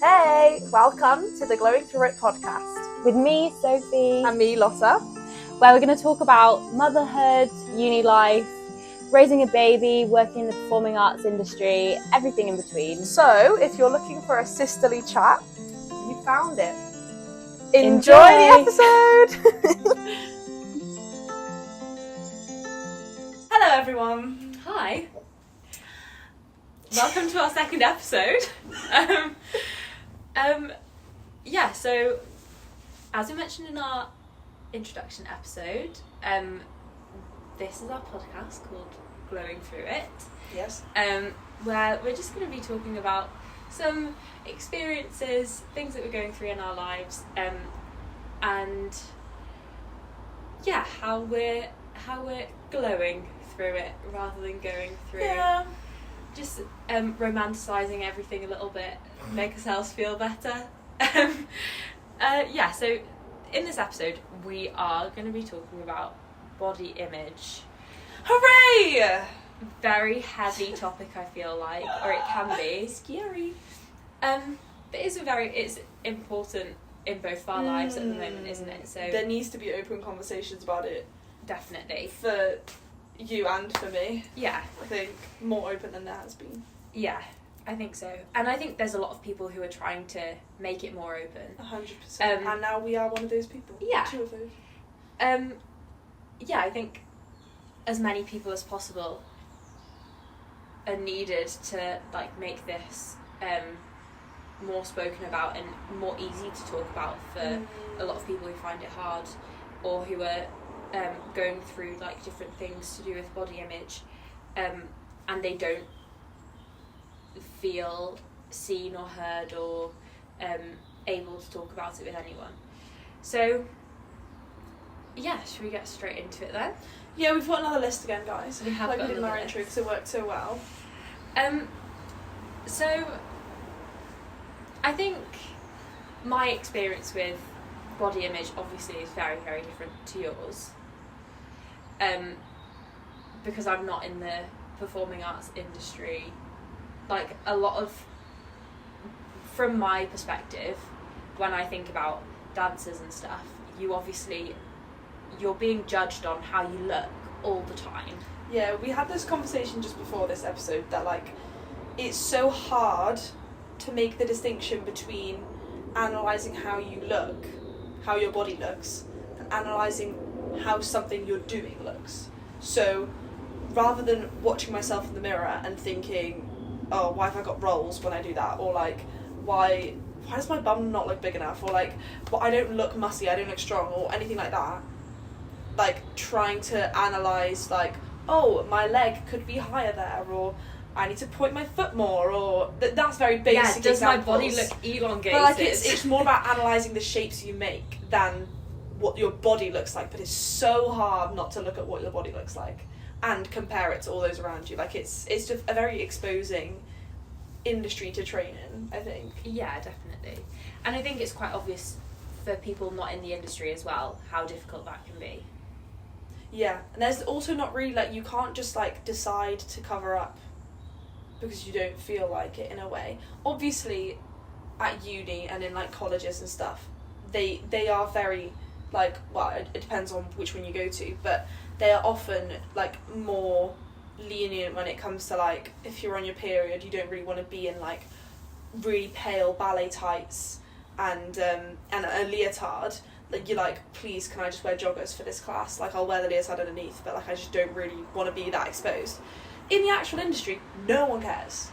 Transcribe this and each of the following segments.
Hey, welcome to the Glowing Through It podcast. With me, Sophie. And me, Lotta. Where we're going to talk about motherhood, uni life, raising a baby, working in the performing arts industry, everything in between. So, if you're looking for a sisterly chat, you found it. Enjoy the episode! Hello everyone. Hi. Welcome to our second episode. So as we mentioned in our introduction episode, this is our podcast called Glowing Through It. Yes. Where we're just going to be talking about some experiences, things that we're going through in our lives, and how we're glowing through it rather than going through. Yeah. Just romanticising everything a little bit, make ourselves feel better. So in this episode we are going to be talking about body image. Hooray! Very heavy topic, I feel like, or it can be. Scary. But it's important in both of our lives at the moment, isn't it? So there needs to be open conversations about it definitely. for you and for me. Yeah. I think more open than there has been. Yeah, I think so. And I think there's a lot of people who are trying to make it more open. 100%. And now we are one of those people. Yeah. Two of those. I think as many people as possible are needed to make this more spoken about and more easy to talk about for a lot of people who find it hard or who are going through different things to do with body image, and they don't feel seen or heard or able to talk about it with anyone. So should we get straight into it then? Yeah, we've got another list again, guys. We have like got we did in our another intro list. because it worked so well. So I think my experience with body image obviously is very, very different to yours. Because I'm not in the performing arts industry. A lot of, from my perspective, when I think about dancers and stuff, you're being judged on how you look all the time. Yeah, we had this conversation just before this episode that it's so hard to make the distinction between analysing how you look, how your body looks, and analysing how something you're doing looks. So rather than watching myself in the mirror and thinking, oh, why have I got rolls when I do that, or why does my bum not look big enough, or well, I don't look muscly, I don't look strong, or anything like that, trying to analyse oh, my leg could be higher there, or I need to point my foot more, or that's very basic. Does examples. my body look elongated? But it's more about analysing the shapes you make than what your body looks like. But it's so hard not to look at what your body looks like and compare it to all those around you. It's just a very exposing industry to train in, I think. Yeah, definitely. And I think it's quite obvious for people not in the industry as well how difficult that can be. Yeah, and there's also not really you can't just decide to cover up because you don't feel like it in a way. Obviously, at uni and in colleges and stuff, they are very it depends on which one you go to, but they are often more lenient when it comes to if you're on your period, you don't really want to be in really pale ballet tights and a leotard. You're please, can I just wear joggers for this class? I'll wear the leotard underneath, but I just don't really want to be that exposed. In the actual industry, no one cares.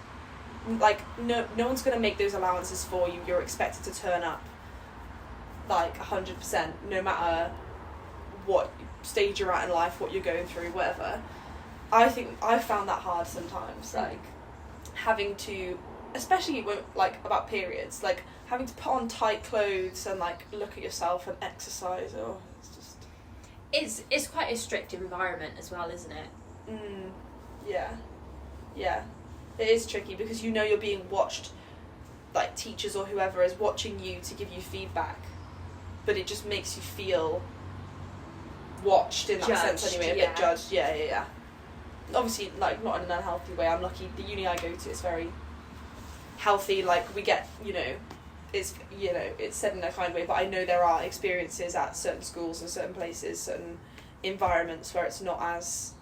No one's going to make those allowances for you. You're expected to turn up 100%, no matter what stage you're at in life, what you're going through, whatever. I think I've found that hard sometimes, having to, especially about periods, having to put on tight clothes and look at yourself and exercise. Oh, it's just... It's quite a strict environment as well, isn't it? Yeah. It is tricky because you're being watched, teachers or whoever is watching you to give you feedback, but it just makes you feel watched in that Judged, sense anyway, a bit judged. Yeah. Obviously, not in an unhealthy way. I'm lucky the uni I go to is very healthy. We get, it's it's said in a kind way, but I know there are experiences at certain schools and certain places, certain environments where it's not as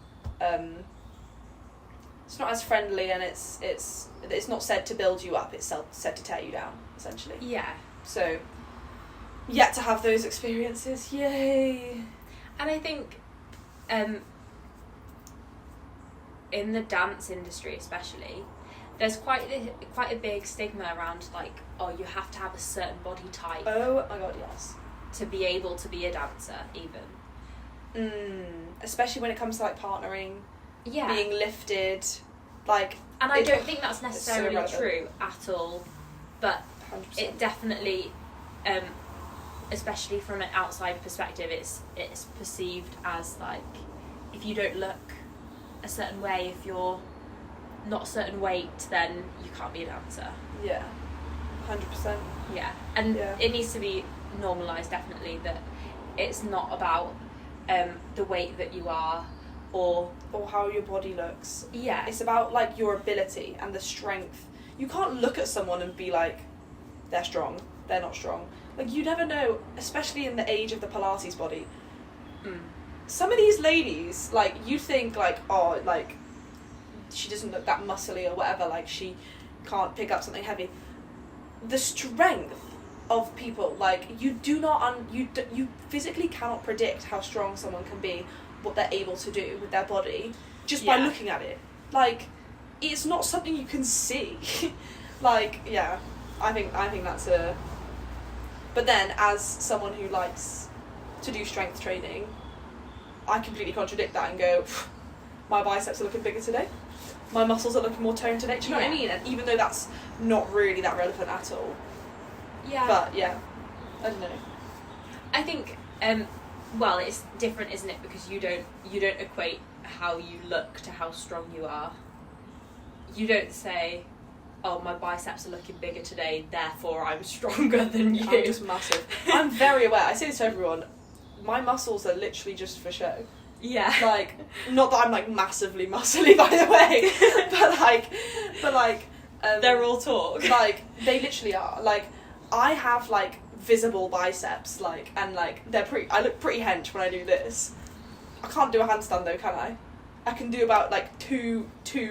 friendly, and it's not said to build you up, it's said to tear you down, essentially. Yeah. So yet to have those experiences, yay. And I think in the dance industry especially, there's quite a big stigma around, like, oh, you have to have a certain body type. Oh my god, yes. To be able to be a dancer, even. Especially when it comes to, like, partnering, Yeah. being lifted, like... And I don't think that's necessarily relevant. true at all, but 100%. it definitely, especially from an outside perspective, it's perceived as, like, if you don't look a certain way, if you're not a certain weight, then you can't be a dancer. Yeah, 100%. Yeah, and Yeah. it needs to be normalised, definitely, that it's not about the weight that you are, or how your body looks. Yeah. It's about, like, your ability and the strength. You can't look at someone and be like, they're strong, they're not strong. Like, you never know, especially in the age of the Pilates body. Some of these ladies, like, you think, like, oh, like, she doesn't look that muscly or whatever, like, she can't pick up something heavy. The strength of people, like, you physically cannot predict how strong someone can be, what they're able to do with their body, just by looking at it. Like, it's not something you can see. Like, yeah, I think that's a... But then, as someone who likes to do strength training, I completely contradict that and go, my biceps are looking bigger today, my muscles are looking more toned today, do you know what I mean? And even though that's not really that relevant at all. Yeah. But, yeah, I don't know. I think, well, it's different, isn't it? Because you don't equate how you look to how strong you are. You don't say, oh, my biceps are looking bigger today, therefore I'm stronger than you. I'm just massive. I'm very aware, I say this to everyone, my muscles are literally just for show. Yeah. Like, not that I'm, like, massively muscly, by the way, but like they're all talk. Like, they literally are. Like, I have, like, visible biceps, like, and, like, I look pretty hench when I do this. I can't do a handstand, though, can I? I can do about, like, two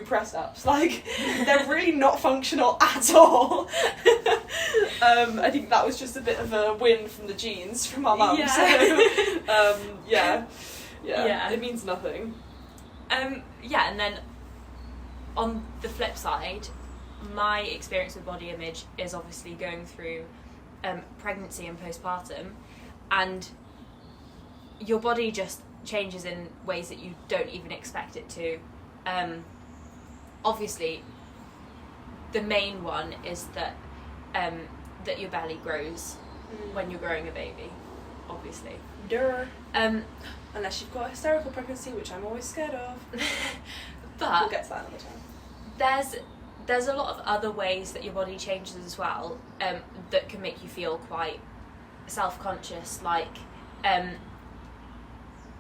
press-ups. Like, they're really not functional at all. I think that was just a bit of a win from the genes from our mum. Yeah. So, yeah, it means nothing. Yeah, and then on the flip side, my experience with body image is obviously going through pregnancy and postpartum, and your body just changes in ways that you don't even expect it to. Obviously, the main one is that that your belly grows when you're growing a baby, obviously. Duh. Unless you've got a hysterical pregnancy, which I'm always scared of. But we'll get to that another time. There's a lot of other ways that your body changes as well, that can make you feel quite self-conscious, like,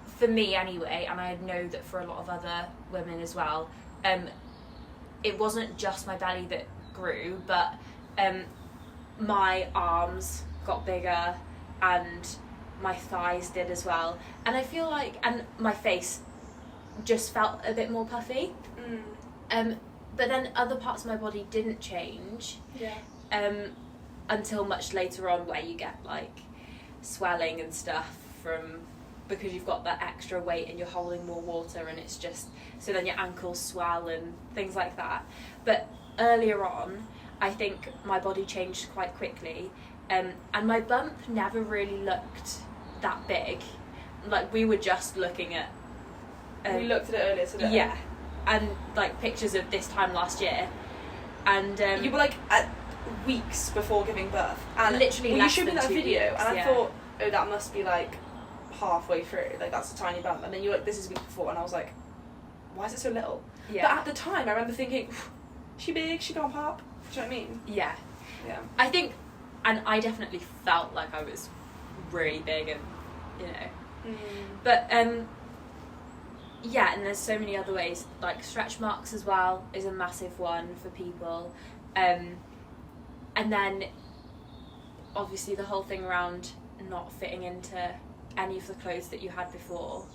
for me anyway, and I know that for a lot of other women as well, it wasn't just my belly that grew, but my arms got bigger and my thighs did as well, and I feel like, and my face just felt a bit more puffy. But then other parts of my body didn't change. Yeah. Until much later on, where you get, like, swelling and stuff because you've got that extra weight and you're holding more water, and it's just, so then your ankles swell and things like that. But earlier on, I think my body changed quite quickly, and my bump never really looked that big. Like, we were just looking at... we looked at it earlier today. Yeah. And, like, pictures of this time last year, and you were, like, at weeks before giving birth, and literally you less showed me than that 2 video, weeks, and I yeah. thought, oh, that must be, like, halfway through, like, that's a tiny bump, and then you're like, this is week before, and I was like, why is it so little? Yeah. But at the time, I remember thinking, she big, she gonna pop. Do you know what I mean? Yeah. Yeah. I think, and I definitely felt like I was really big, and, you know. But, yeah, and there's so many other ways, like stretch marks as well is a massive one for people. And then obviously the whole thing around not fitting into any of the clothes that you had before,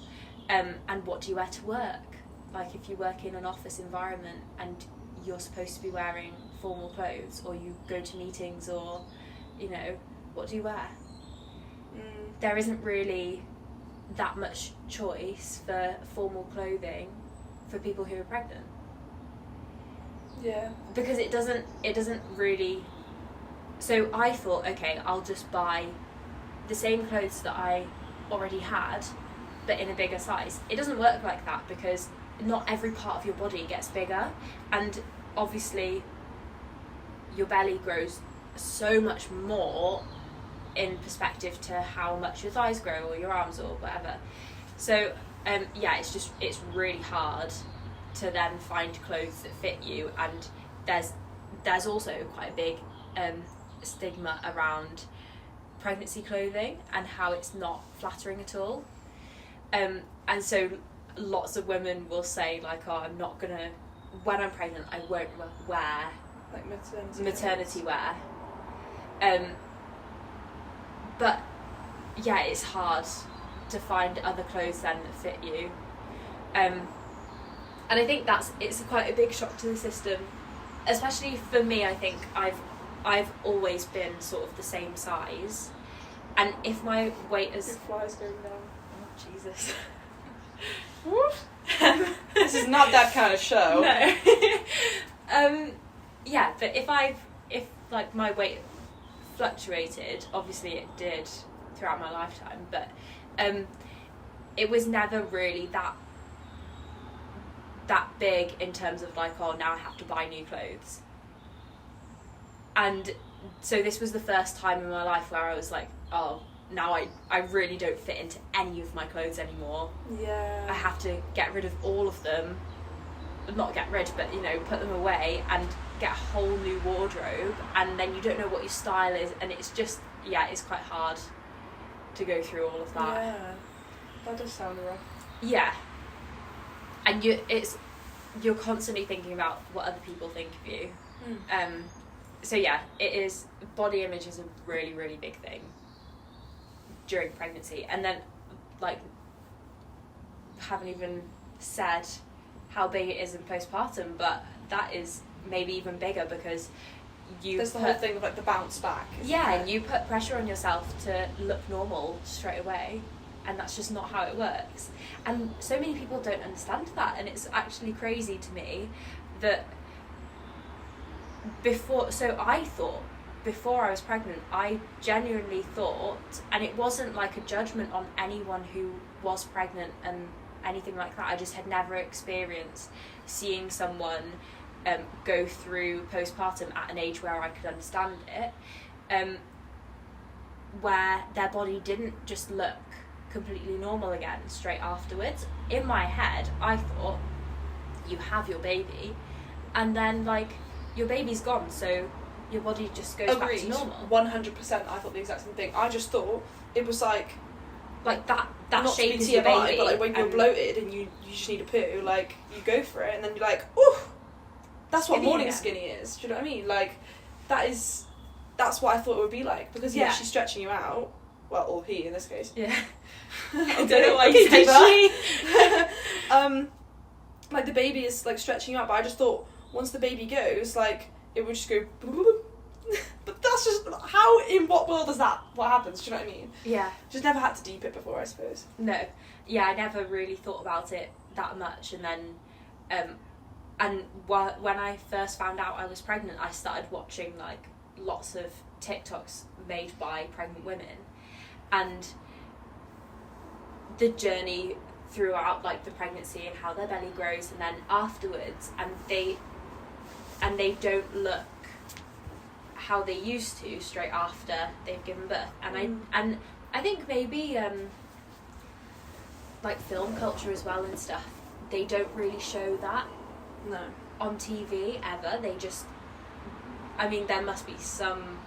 and what do you wear to work? Like if you work in an office environment and you're supposed to be wearing formal clothes, or you go to meetings, or, you know, what do you wear? There isn't really that much choice for formal clothing for people who are pregnant. Yeah. Because it doesn't really. So I thought, okay, I'll just buy the same clothes that I already had, but in a bigger size. It doesn't work like that, because not every part of your body gets bigger, and obviously your belly grows so much more in perspective to how much your thighs grow, or your arms, or whatever. So it's really hard to then find clothes that fit you, and there's also quite a big stigma around pregnancy clothing and how it's not flattering at all, and so lots of women will say, like, oh, I'm not gonna, when I'm pregnant I won't wear like maternity wear, but yeah, it's hard to find other clothes then that fit you, and I think it's quite a big shock to the system, especially for me. I think I've always been sort of the same size, and if my weight is... Your fly's going down. Oh, Jesus. This is not that kind of show. No. Yeah, but if like my weight fluctuated, obviously it did throughout my lifetime, but it was never really that big in terms of like, oh, now I have to buy new clothes. And so this was the first time in my life where I was like, oh, now I really don't fit into any of my clothes anymore. Yeah. I have to get rid of all of them. Not get rid, but, you know, put them away and get a whole new wardrobe, and then you don't know what your style is, and it's just, yeah, it's quite hard to go through all of that. Yeah. That does sound rough. Yeah. And you're constantly thinking about what other people think of you. So yeah, body image is a really, really big thing during pregnancy. And then, like, haven't even said how big it is in postpartum, but that is maybe even bigger, because there's the whole thing of like the bounce back. Yeah, and you put pressure on yourself to look normal straight away, and that's just not how it works. And so many people don't understand that, and it's actually crazy to me that I thought before I was pregnant, I genuinely thought, and it wasn't like a judgment on anyone who was pregnant and anything like that, I just had never experienced seeing someone go through postpartum at an age where I could understand it, where their body didn't just look completely normal again straight afterwards. In my head, I thought, you have your baby, and then, like, your baby's gone, so your body just goes back to normal. 100%. I thought the exact same thing. I just thought it was like that not shape to be is TMI, your baby, but like when you're bloated and you just need a poo, like, you go for it, and then you're like, ooh, that's what Skinny morning again. skinny is. Do you know what I mean? Like, that's what I thought it would be like, because she's stretching you out. Well, or he in this case. Yeah. I don't know why you said that. Like, the baby is like stretching you out, but I just thought once the baby goes, like, it would just go. But that's just in what world is that? What happens? Do you know what I mean? Yeah. Just never had to deep it before, I suppose. No. Yeah, I never really thought about it that much, and then, when I first found out I was pregnant, I started watching like lots of TikToks made by pregnant women, and the journey throughout, like, the pregnancy and how their belly grows, and then afterwards, and they don't look how they used to straight after they've given birth. And I think maybe like film culture as well and stuff, they don't really show that on TV ever. They just, I mean, there must be some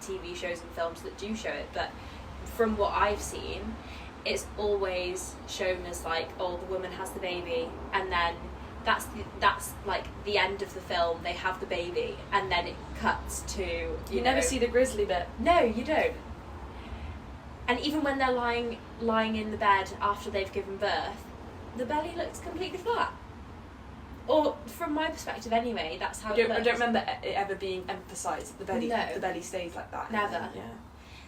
TV shows and films that do show it, but from what I've seen, it's always shown as like, oh, the woman has the baby, and then that's like the end of the film. They have the baby, and then it cuts to you never see the grisly bit. No, you don't. And even when they're lying in the bed after they've given birth, the belly looks completely flat. Or from my perspective, anyway, that's how it looks. I don't remember it ever being emphasised. The belly stays like that. Never.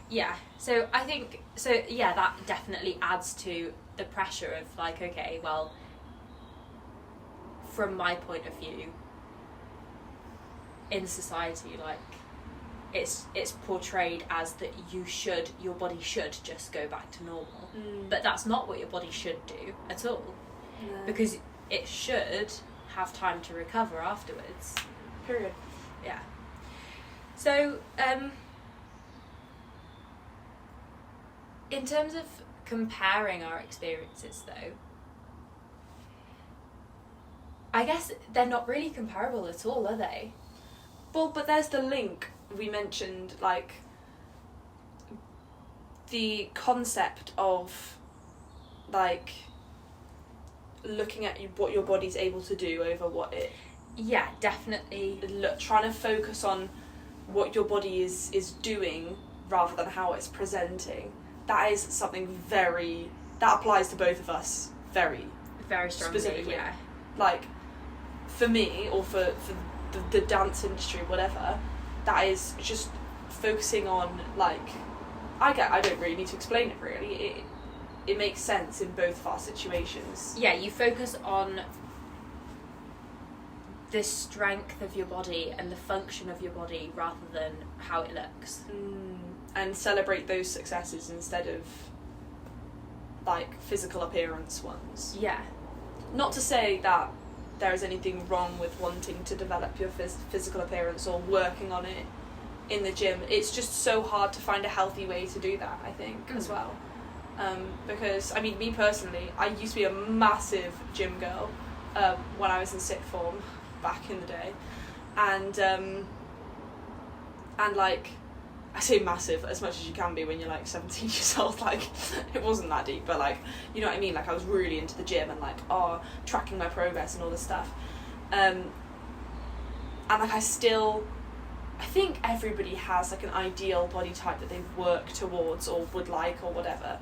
Yeah. So I think that definitely adds to the pressure of like, okay, well, from my point of view, in society, like, it's portrayed as that your body should just go back to normal. But that's not what your body should do at all. No. Because it should have time to recover afterwards. Period. Yeah. So, in terms of comparing our experiences, though, I guess they're not really comparable at all, are they? Well, but there's the link we mentioned, like, the concept of, like, looking at what your body's able to do over what it... Yeah, definitely. Trying to focus on what your body is doing rather than how it's presenting. That is something that applies to both of us very strongly, specifically. Yeah. Like, for me, or for the dance industry, whatever, that is just focusing on, like, I don't really need to explain it, really. It makes sense in both of our situations. Yeah, you focus on the strength of your body and the function of your body rather than how it looks. And celebrate those successes instead of, like, physical appearance ones. Yeah. Not to say that there is anything wrong with wanting to develop your physical appearance or working on it in the gym. It's just so hard to find a healthy way to do that, I think, as well. Because, I mean, me personally, I used to be a massive gym girl when I was in sixth form back in the day. And like, I say massive as much as you can be when you're like 17 years old. Like, it wasn't that deep, but like, you know what I mean? Like, I was really into the gym and like, tracking my progress and all this stuff. And like, I think everybody has like an ideal body type that they work towards or would like or whatever.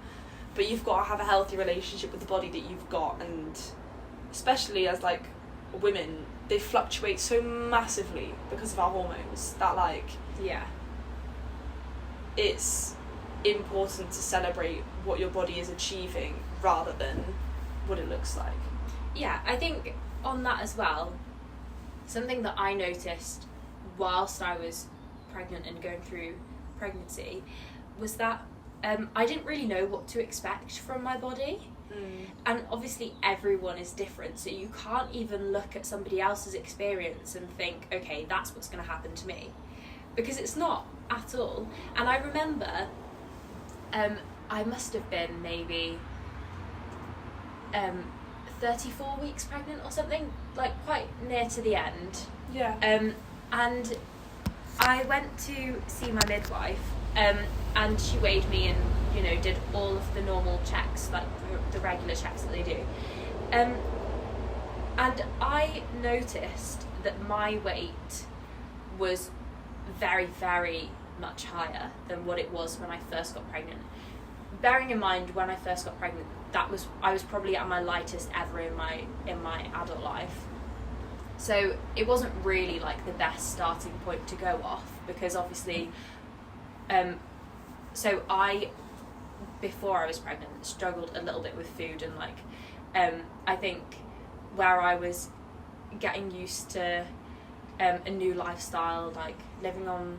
But you've got to have a healthy relationship with the body that you've got, and especially as like women, they fluctuate so massively because of our hormones that like, yeah, it's important to celebrate what your body is achieving rather than what it looks like. Yeah, I think on that as well, something that I noticed whilst I was pregnant and going through pregnancy was that I didn't really know what to expect from my body. And obviously everyone is different, so you can't even look at somebody else's experience and think, okay, that's what's going to happen to me, because it's not at all. And I remember I must have been maybe 34 weeks pregnant or something, like quite near to the end. Yeah. And I went to see my midwife, and she weighed me and, you know, did all of the normal checks, like the regular checks that they do. And I noticed that my weight was very, very much higher than what it was when I first got pregnant. Bearing in mind, when I first got pregnant, I was probably at my lightest ever in my adult life. So it wasn't really like the best starting point to go off, because obviously, so before I was pregnant, struggled a little bit with food, and like, I think where I was getting used to a new lifestyle, like living on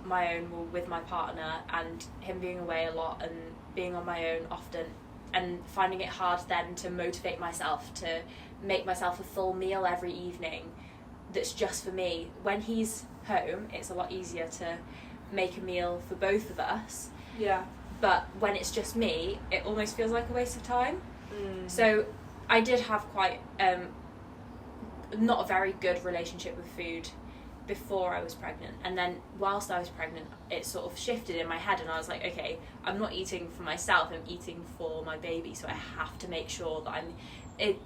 my own with my partner, and him being away a lot and being on my own often, and finding it hard then to motivate myself to make myself a full meal every evening that's just for me. When he's home, it's a lot easier to make a meal for both of us. Yeah. But when it's just me, it almost feels like a waste of time. So I did have quite not a very good relationship with food before I was pregnant, and then whilst I was pregnant it sort of shifted in my head, and I was like, okay, I'm not eating for myself, I'm eating for my baby, so I have to make sure that I'm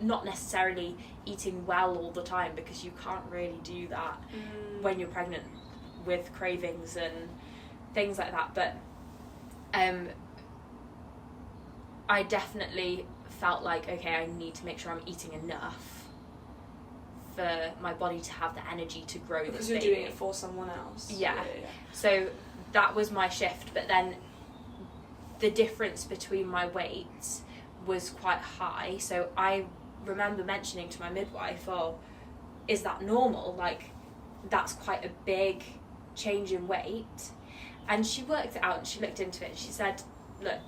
not necessarily eating well all the time, because you can't really do that when you're pregnant with cravings and things like that. But I definitely felt like, okay, I need to make sure I'm eating enough for my body to have the energy to grow because this you're baby. doing it for someone else. Yeah. So that was my shift, but then the difference between my weights was quite high. So I remember mentioning to my midwife, oh, is that normal? Like, that's quite a big change in weight. And she worked it out and she looked into it and she said, look,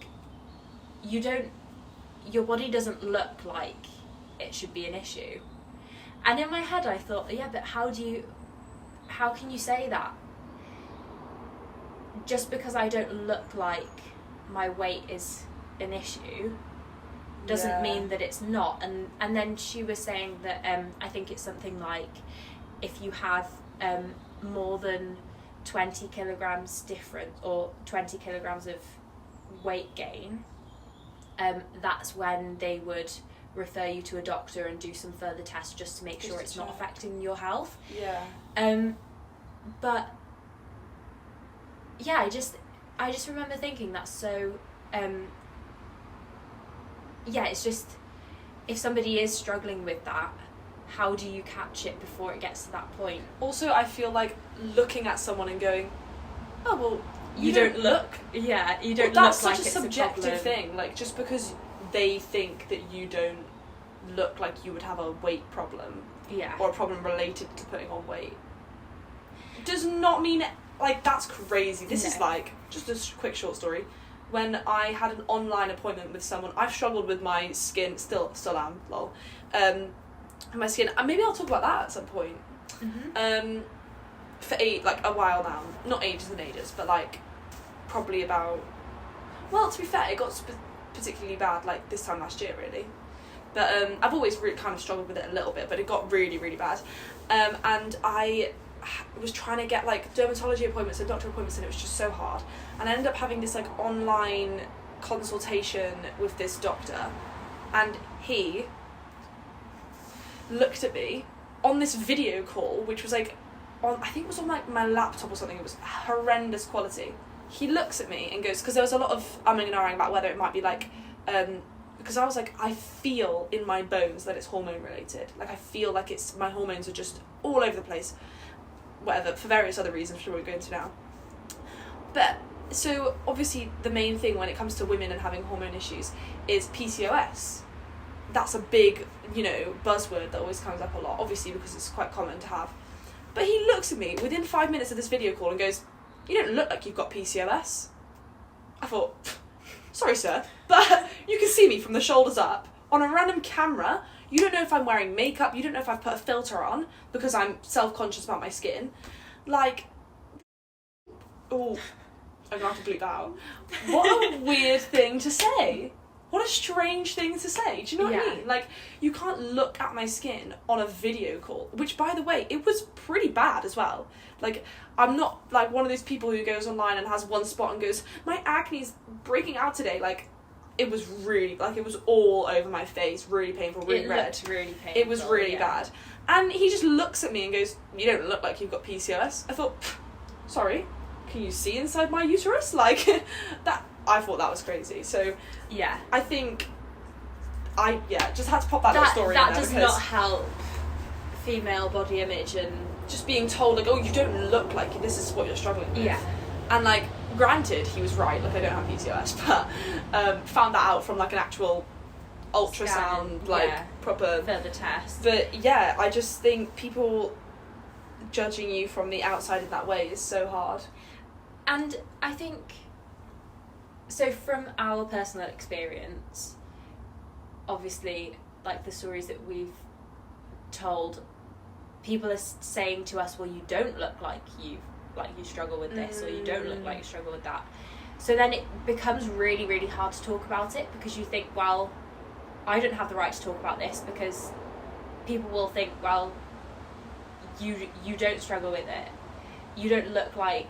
your body doesn't look like it should be an issue. And in my head I thought, yeah, but how can you say that? Just because I don't look like my weight is an issue doesn't mean that it's not. And then she was saying that I think it's something like, if you have more than 20 kilograms difference or 20 kilograms of weight gain, that's when they would refer you to a doctor and do some further tests just to make sure it's not affecting your health. But yeah, I just remember thinking that's so it's just, if somebody is struggling with that, how do you catch it before it gets to that point? Also, I feel like looking at someone and going, oh, well, you don't look. Yeah, you don't That's look like such a it's subjective a problem. thing. Like, just because they think that you don't look like you would have a weight problem, or a problem related to putting on weight, does not mean, like, that's crazy. This is like, just a quick short story. When I had an online appointment with someone, I've struggled with my skin, still am, lol. My skin, and maybe I'll talk about that at some point. For a while now, not ages and ages, but like probably about, well, to be fair, it got particularly bad like this time last year, really. But I've always really kind of struggled with it a little bit, but it got really, really bad. And I was trying to get like dermatology appointments and doctor appointments, and it was just so hard. And I ended up having this like online consultation with this doctor, and he looked at me on this video call, which was like I think it was on like my laptop or something. It was horrendous quality. He looks at me and goes, because there was a lot of umming and ahhing about whether it might be like because I was like, I feel in my bones that it's hormone related. Like, I feel like it's, my hormones are just all over the place, whatever, for various other reasons which we won't go into now. But so obviously the main thing when it comes to women and having hormone issues is PCOS. That's a big, buzzword that always comes up a lot, obviously because it's quite common to have. But he looks at me within 5 minutes of this video call and goes, you don't look like you've got PCOS. I thought, sorry sir, but you can see me from the shoulders up on a random camera. You don't know if I'm wearing makeup, you don't know if I've put a filter on because I'm self-conscious about my skin. Like, oh, I'm gonna have to bleep that out. What a weird thing to say. What a strange thing to say. Do you know what I mean? Like, you can't look at my skin on a video call, which, by the way, it was pretty bad as well. Like, I'm not, like, one of those people who goes online and has one spot and goes, my acne's breaking out today. Like, it was really, like, it was all over my face, really painful, really red. It looked really painful. It was really bad. And he just looks at me and goes, you don't look like you've got PCOS. I thought, sorry, can you see inside my uterus? Like, that... I thought that was crazy. So yeah, I think I just had to pop that little story in there. That does not help female body image, and just being told like, oh, you don't look like this is what you're struggling with. Yeah. And like, granted, he was right. Like, I don't have PCOS, but found that out from like an actual ultrasound, proper further test. But yeah, I just think people judging you from the outside in that way is so hard. And I think, so from our personal experience, obviously, like the stories that we've told, people are saying to us, well, you don't look like you struggle with this, or you don't look like you struggle with that. So then it becomes really, really hard to talk about it, because you think, well, I don't have the right to talk about this, because people will think, well, you don't struggle with it. You don't look like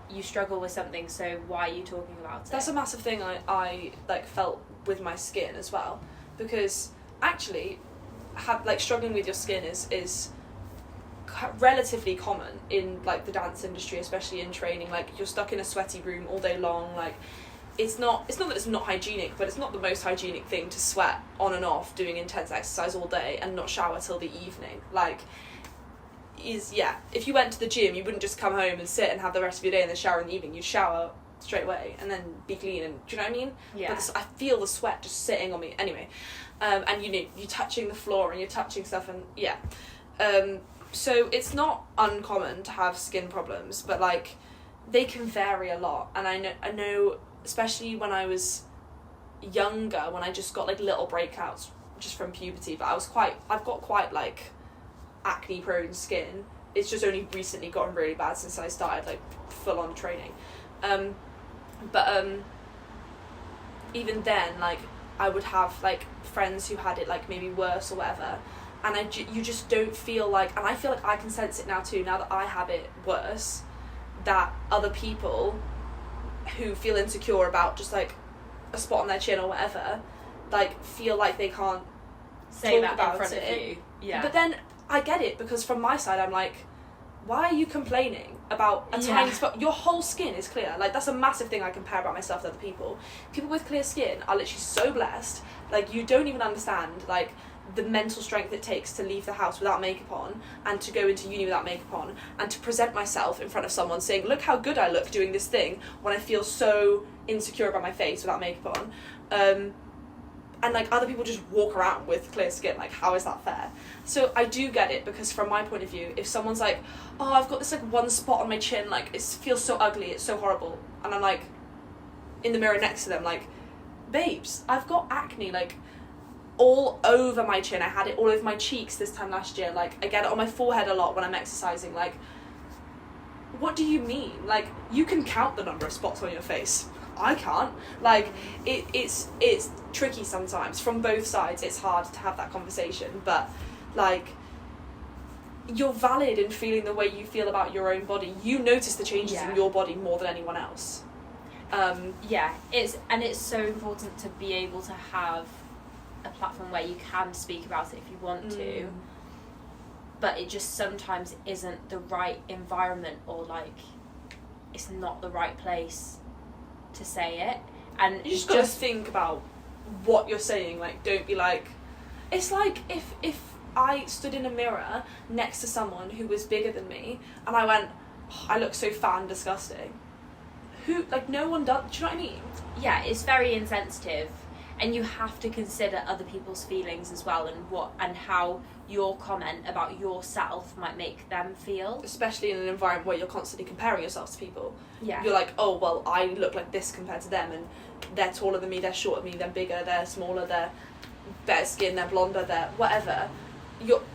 you struggle with something, so why are you talking about it? That's a massive thing I like felt with my skin as well, because actually struggling with your skin is relatively common in like the dance industry, especially in training. Like, you're stuck in a sweaty room all day long. Like, it's not that it's not hygienic, but it's not the most hygienic thing to sweat on and off doing intense exercise all day and not shower till the evening. Like, if you went to the gym, you wouldn't just come home and sit and have the rest of your day and then shower in the evening. You'd shower straight away and then be clean, and do you know what I mean? Yeah. But I feel the sweat just sitting on me anyway. And you're touching the floor and you're touching stuff, and so it's not uncommon to have skin problems, but like, they can vary a lot. And I know especially when I was younger, when I just got like little breakouts just from puberty, but I've got quite like acne prone skin. It's just only recently gotten really bad since I started like full on training. But even then, like, I would have like friends who had it like maybe worse or whatever, and you just don't feel like, and I feel like I can sense it now too, now that I have it worse, that other people who feel insecure about just like a spot on their chin or whatever, like, feel like they can't say talk that about in front it. of you. Yeah. But then I get it, because from my side I'm like, why are you complaining about a tiny spot? Your whole skin is clear. Like, that's a massive thing I compare about myself to other people. People with clear skin are literally so blessed. Like, you don't even understand like the mental strength it takes to leave the house without makeup on, and to go into uni without makeup on, and to present myself in front of someone saying, look how good I look doing this thing, when I feel so insecure about my face without makeup on. And like, other people just walk around with clear skin. Like, how is that fair? So I do get it, because from my point of view, if someone's like, oh, I've got this like one spot on my chin, like, it feels so ugly, it's so horrible, and I'm like in the mirror next to them like, babes, I've got acne like all over my chin. I had it all over my cheeks this time last year. Like, I get it on my forehead a lot when I'm exercising. Like, what do you mean? Like, you can count the number of spots on your face. I can't. Like, it's tricky sometimes from both sides. It's hard to have that conversation, but like, you're valid in feeling the way you feel about your own body. You notice the changes in your body more than anyone else. It's so important to be able to have a platform where you can speak about it if you want to, but it just sometimes isn't the right environment, or like, it's not the right place to say it. And you just gotta think about what you're saying. Like, don't be like, it's like if I stood in a mirror next to someone who was bigger than me and I went, oh, I look so fat and disgusting. Who, like, no one does, do you know what I mean? Yeah, it's very insensitive, and you have to consider other people's feelings as well, and how your comment about yourself might make them feel. Especially in an environment where you're constantly comparing yourself to people. Yeah. You're like, oh, well, I look like this compared to them, and they're taller than me, they're shorter than me, they're bigger, they're smaller, they're better skin, they're blonder, they're whatever.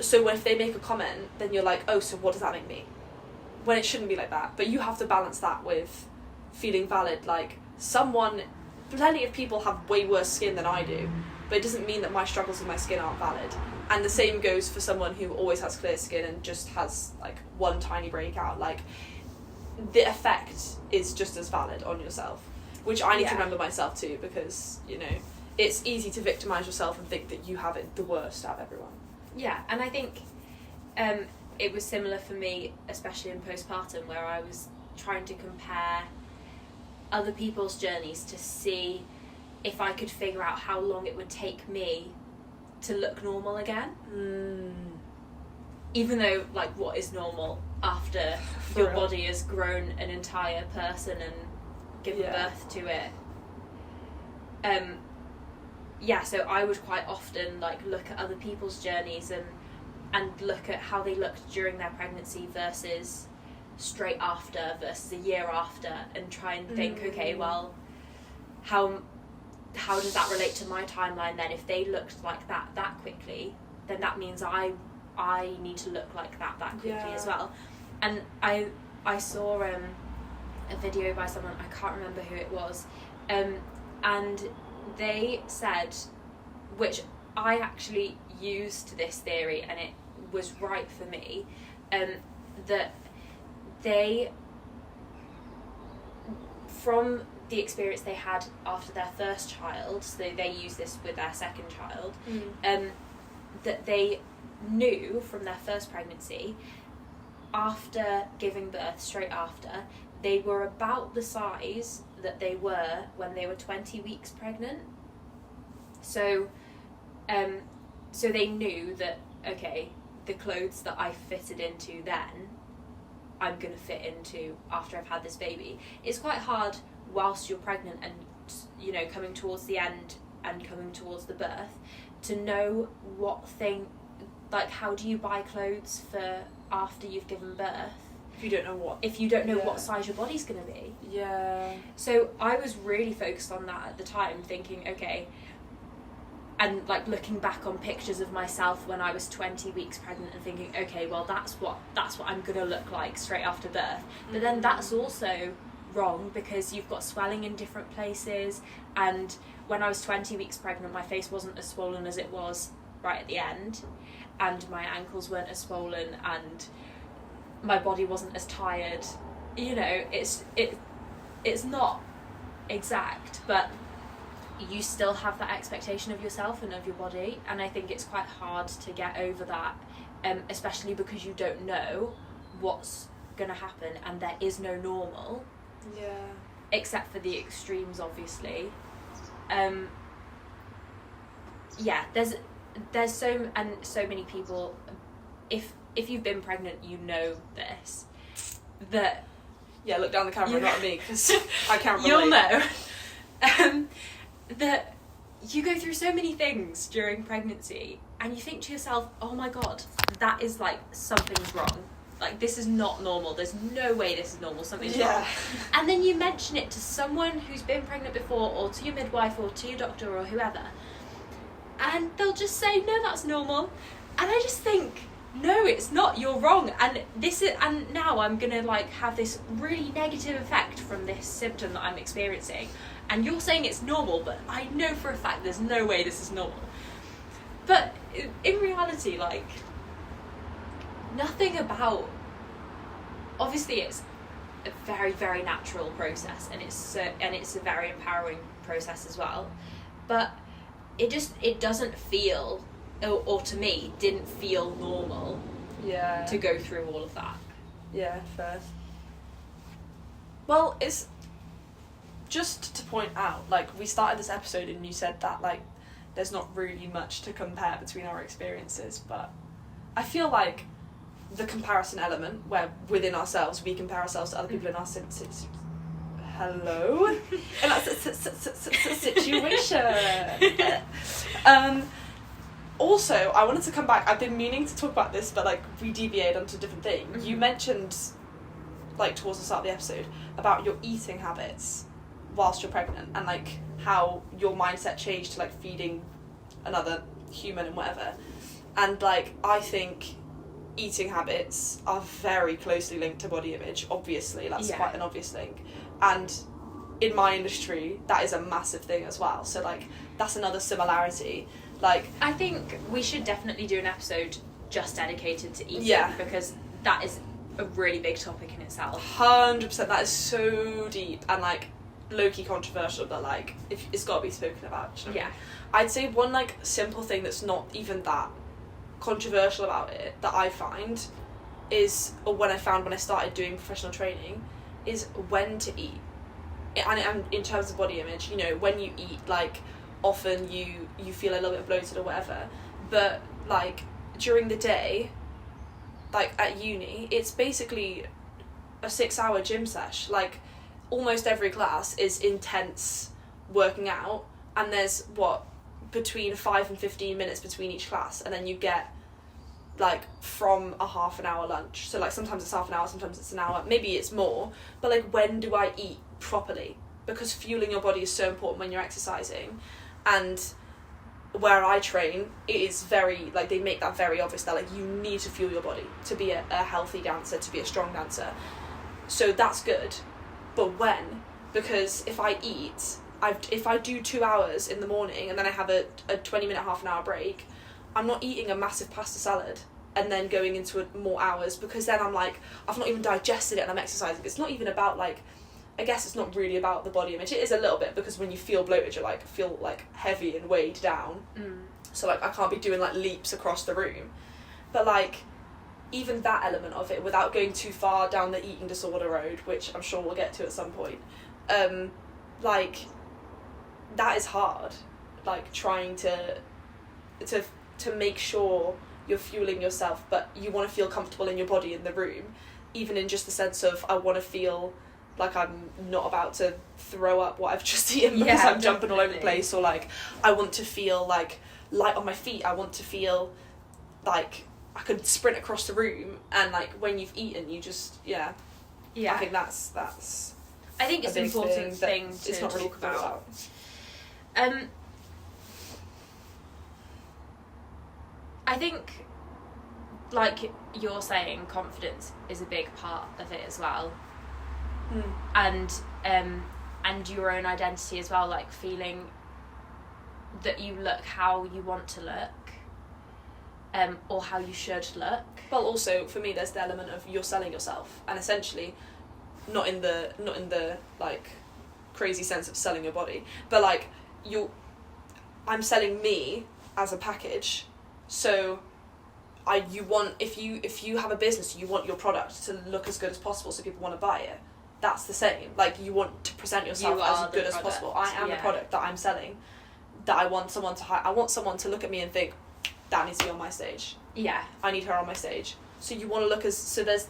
So if they make a comment, then you're like, oh, so what does that make me? When it shouldn't be like that. But you have to balance that with feeling valid. Like, plenty of people have way worse skin than I do, but it doesn't mean that my struggles with my skin aren't valid. And the same goes for someone who always has clear skin and just has like one tiny breakout. Like, the effect is just as valid on yourself, which I need to remember myself too, because, you know, it's easy to victimize yourself and think that you have it the worst out of everyone. Yeah, and I think it was similar for me, especially in postpartum, where I was trying to compare other people's journeys to see if I could figure out how long it would take me to look normal again. Even though, like, what is normal after your body has grown an entire person and given birth to it? So I would quite often like look at other people's journeys and look at how they looked during their pregnancy versus straight after versus a year after, and try and think, okay, well, how does that relate to my timeline then? If they looked like that quickly, then that means I need to look like that quickly as well. And I saw a video by someone, I can't remember who it was, and they said, which I actually used this theory and it was right for me, that they, from the experience they had after their first child, so they use this with their second child, that they knew from their first pregnancy, after giving birth, straight after, they were about the size that they were when they were 20 weeks pregnant. So so they knew that, okay, the clothes that I fitted into then, I'm going to fit into after I've had this baby. It's quite hard whilst you're pregnant and, you know, coming towards the end and coming towards the birth, to know what thing, like, how do you buy clothes for after you've given birth? If you don't know what. If you don't know what size your body's going to be. Yeah. So I was really focused on that at the time, thinking, okay, and like looking back on pictures of myself when I was 20 weeks pregnant and thinking, okay, well that's what I'm going to look like straight after birth. But then that's also wrong, because you've got swelling in different places, and when I was 20 weeks pregnant, my face wasn't as swollen as it was right at the end, and my ankles weren't as swollen, and my body wasn't as tired. You know, it's not exact, but you still have that expectation of yourself and of your body, and I think it's quite hard to get over that, especially because you don't know what's going to happen, and there is no normal. Yeah. Except for the extremes, obviously. Yeah, there's so many people. If you've been pregnant, you know this. That Yeah, look down the camera, not at me, because I can't relate. you'll know. That you go through so many things during pregnancy, and you think to yourself, oh my god, that is like, something's wrong. Like, this is not normal. There's no way this is normal. Something's wrong. And then you mention it to someone who's been pregnant before, or to your midwife, or to your doctor, or whoever, and they'll just say, no, that's normal. And I just think, no, it's not. You're wrong. And now I'm gonna like have this really negative effect from this symptom that I'm experiencing. And you're saying it's normal, but I know for a fact there's no way this is normal. But in reality, like, nothing about, obviously it's a very, very natural process, and it's a very empowering process as well, but it doesn't feel, or to me didn't feel normal to go through all of that. Yeah, fair. Well, it's just to point out, like, we started this episode and you said that, like, there's not really much to compare between our experiences, but I feel like the comparison element, where within ourselves we compare ourselves to other people in our in that situation. Also, I wanted to come back. I've been meaning to talk about this, but like we deviated onto a different thing. Mm-hmm. You mentioned, like towards the start of the episode, about your eating habits whilst you're pregnant, and like how your mindset changed to like feeding another human and whatever. And like, I think eating habits are very closely linked to body image. Obviously, that's quite an obvious link. And in my industry, that is a massive thing as well. So like, that's another similarity. Like, I think we should definitely do an episode just dedicated to eating, because that is a really big topic in itself. 100%, that is so deep and like low-key controversial, but like it's got to be spoken about. You know? Yeah. I'd say one like simple thing that's not even that controversial about it that I find is, or when I started doing professional training, is when to eat. And in terms of body image, you know, when you eat, like, often you feel a little bit bloated or whatever, but like during the day, like at uni, it's basically a 6-hour gym sesh. Like, almost every class is intense working out, and there's between 5 and 15 minutes between each class, and then you get like from a half an hour lunch. So like sometimes it's half an hour, sometimes it's an hour, maybe it's more, but like, when do I eat properly? Because fueling your body is so important when you're exercising. And where I train, it is very, like, they make that very obvious that like you need to fuel your body to be a healthy dancer, to be a strong dancer. So that's good. But when? Because if I eat, if I do 2 hours in the morning and then I have a 20-minute, half an hour break, I'm not eating a massive pasta salad and then going into more hours, because then I'm like, I've not even digested it and I'm exercising. It's not even about like I guess it's not really about the body image. It is a little bit, because when you feel bloated, you feel heavy and weighed down. So I can't be doing leaps across the room. But even that element of it, without going too far down the eating disorder road, which I'm sure we'll get to at some point, that is hard. Trying to make sure you're fueling yourself, but you want to feel comfortable in your body in the room, even in just the sense of I want to feel like I'm not about to throw up what I've just eaten because I'm jumping all over the place, or I want to feel light on my feet. I want to feel like I could sprint across the room, and when you've eaten, you just I think that's I think it's an important thing to it's not really talk about. I think, you're saying, confidence is a big part of it as well. And your own identity as well, feeling that you look how you want to look, or how you should look. Well, also for me, there's the element of you're selling yourself, and essentially, not in the crazy sense of selling your body, but I'm selling me as a package. So if you have a business, you want your product to look as good as possible so people want to buy it. That's the same. You want to present yourself as good as possible. I am the product that I'm selling, that I want someone to I want someone to look at me and think, that needs to be on my stage. Yeah. I need her on my stage. So you want to look there's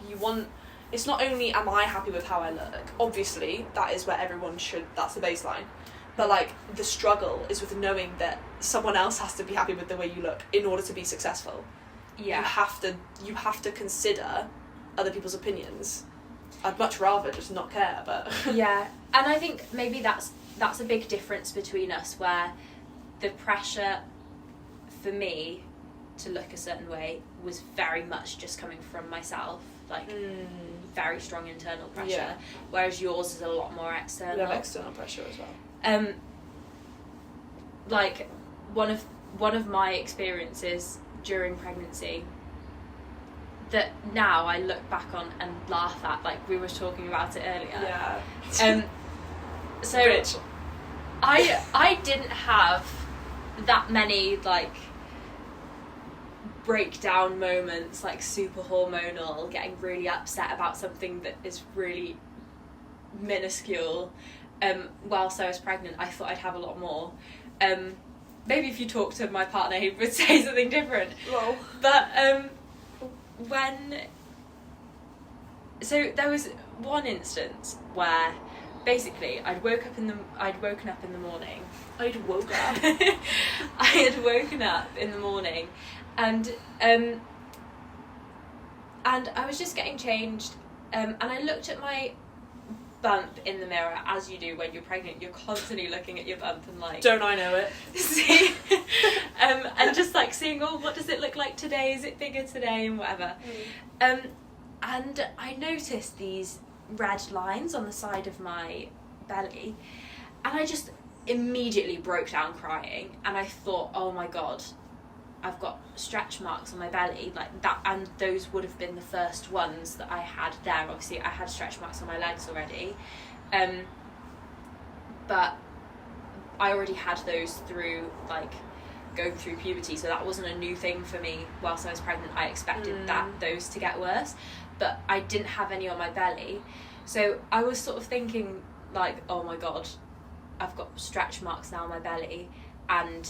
you want, it's not only am I happy with how I look, obviously that is where everyone should, that's the baseline. But the struggle is with knowing that someone else has to be happy with the way you look in order to be successful. Yeah. You have to consider other people's opinions. I'd much rather just not care, but yeah. And I think maybe that's a big difference between us, where the pressure for me to look a certain way was very much just coming from myself, very strong internal pressure, whereas yours is a lot more external. You have external pressure as well. One of my experiences during pregnancy that now I look back on and laugh at, we were talking about it earlier. Yeah. So Rich. I didn't have that many breakdown moments, super hormonal, getting really upset about something that is really minuscule. Whilst I was pregnant, I thought I'd have a lot more. Maybe if you talk to my partner, he would say something different. Well. But so there was one instance where basically I'd woken up in the morning. I had woken up in the morning, and I was just getting changed, and I looked at my bump in the mirror, as you do when you're pregnant. You're constantly looking at your bump and don't I know it. see, and just seeing, what does it look like today? Is it bigger today? And whatever. And I noticed these red lines on the side of my belly, and I just immediately broke down crying, and I thought, oh my god, I've got stretch marks on my belly that, and those would have been the first ones that I had there. Obviously I had stretch marks on my legs already, but I already had those through going through puberty, so that wasn't a new thing for me whilst I was pregnant. I expected those to get worse, but I didn't have any on my belly. So I was sort of thinking oh my god, I've got stretch marks now on my belly, and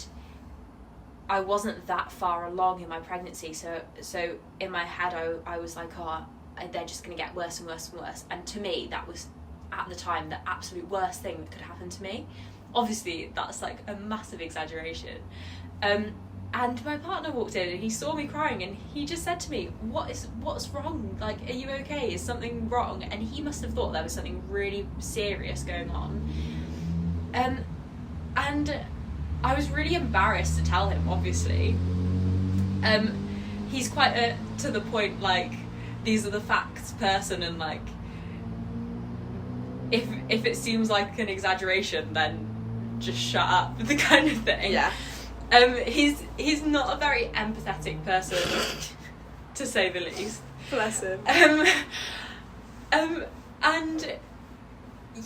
I wasn't that far along in my pregnancy, so in my head I was they're just going to get worse and worse and worse, and to me that was at the time the absolute worst thing that could happen to me. Obviously that's a massive exaggeration, and my partner walked in and he saw me crying, and he just said to me, what's wrong, are you okay, is something wrong? And he must have thought there was something really serious going on, and I was really embarrassed to tell him, obviously. He's quite a to the point, these are the facts person, and if it seems like an exaggeration, then just shut up, the kind of thing. Yeah. He's not a very empathetic person, to say the least. Bless him. And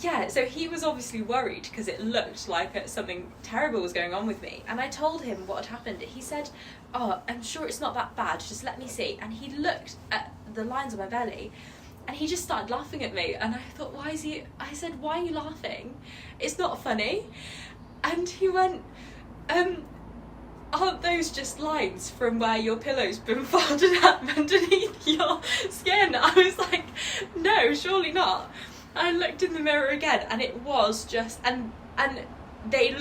yeah, so he was obviously worried because it looked like something terrible was going on with me. And I told him what had happened. He said, "Oh, I'm sure it's not that bad, just let me see." And he looked at the lines on my belly and he just started laughing at me. And I thought, I said, "Why are you laughing? It's not funny." And he went, "Aren't those just lines from where your pillow's been folded up underneath your skin?" I was like, "No, surely not." I looked in the mirror again, and it was just, and they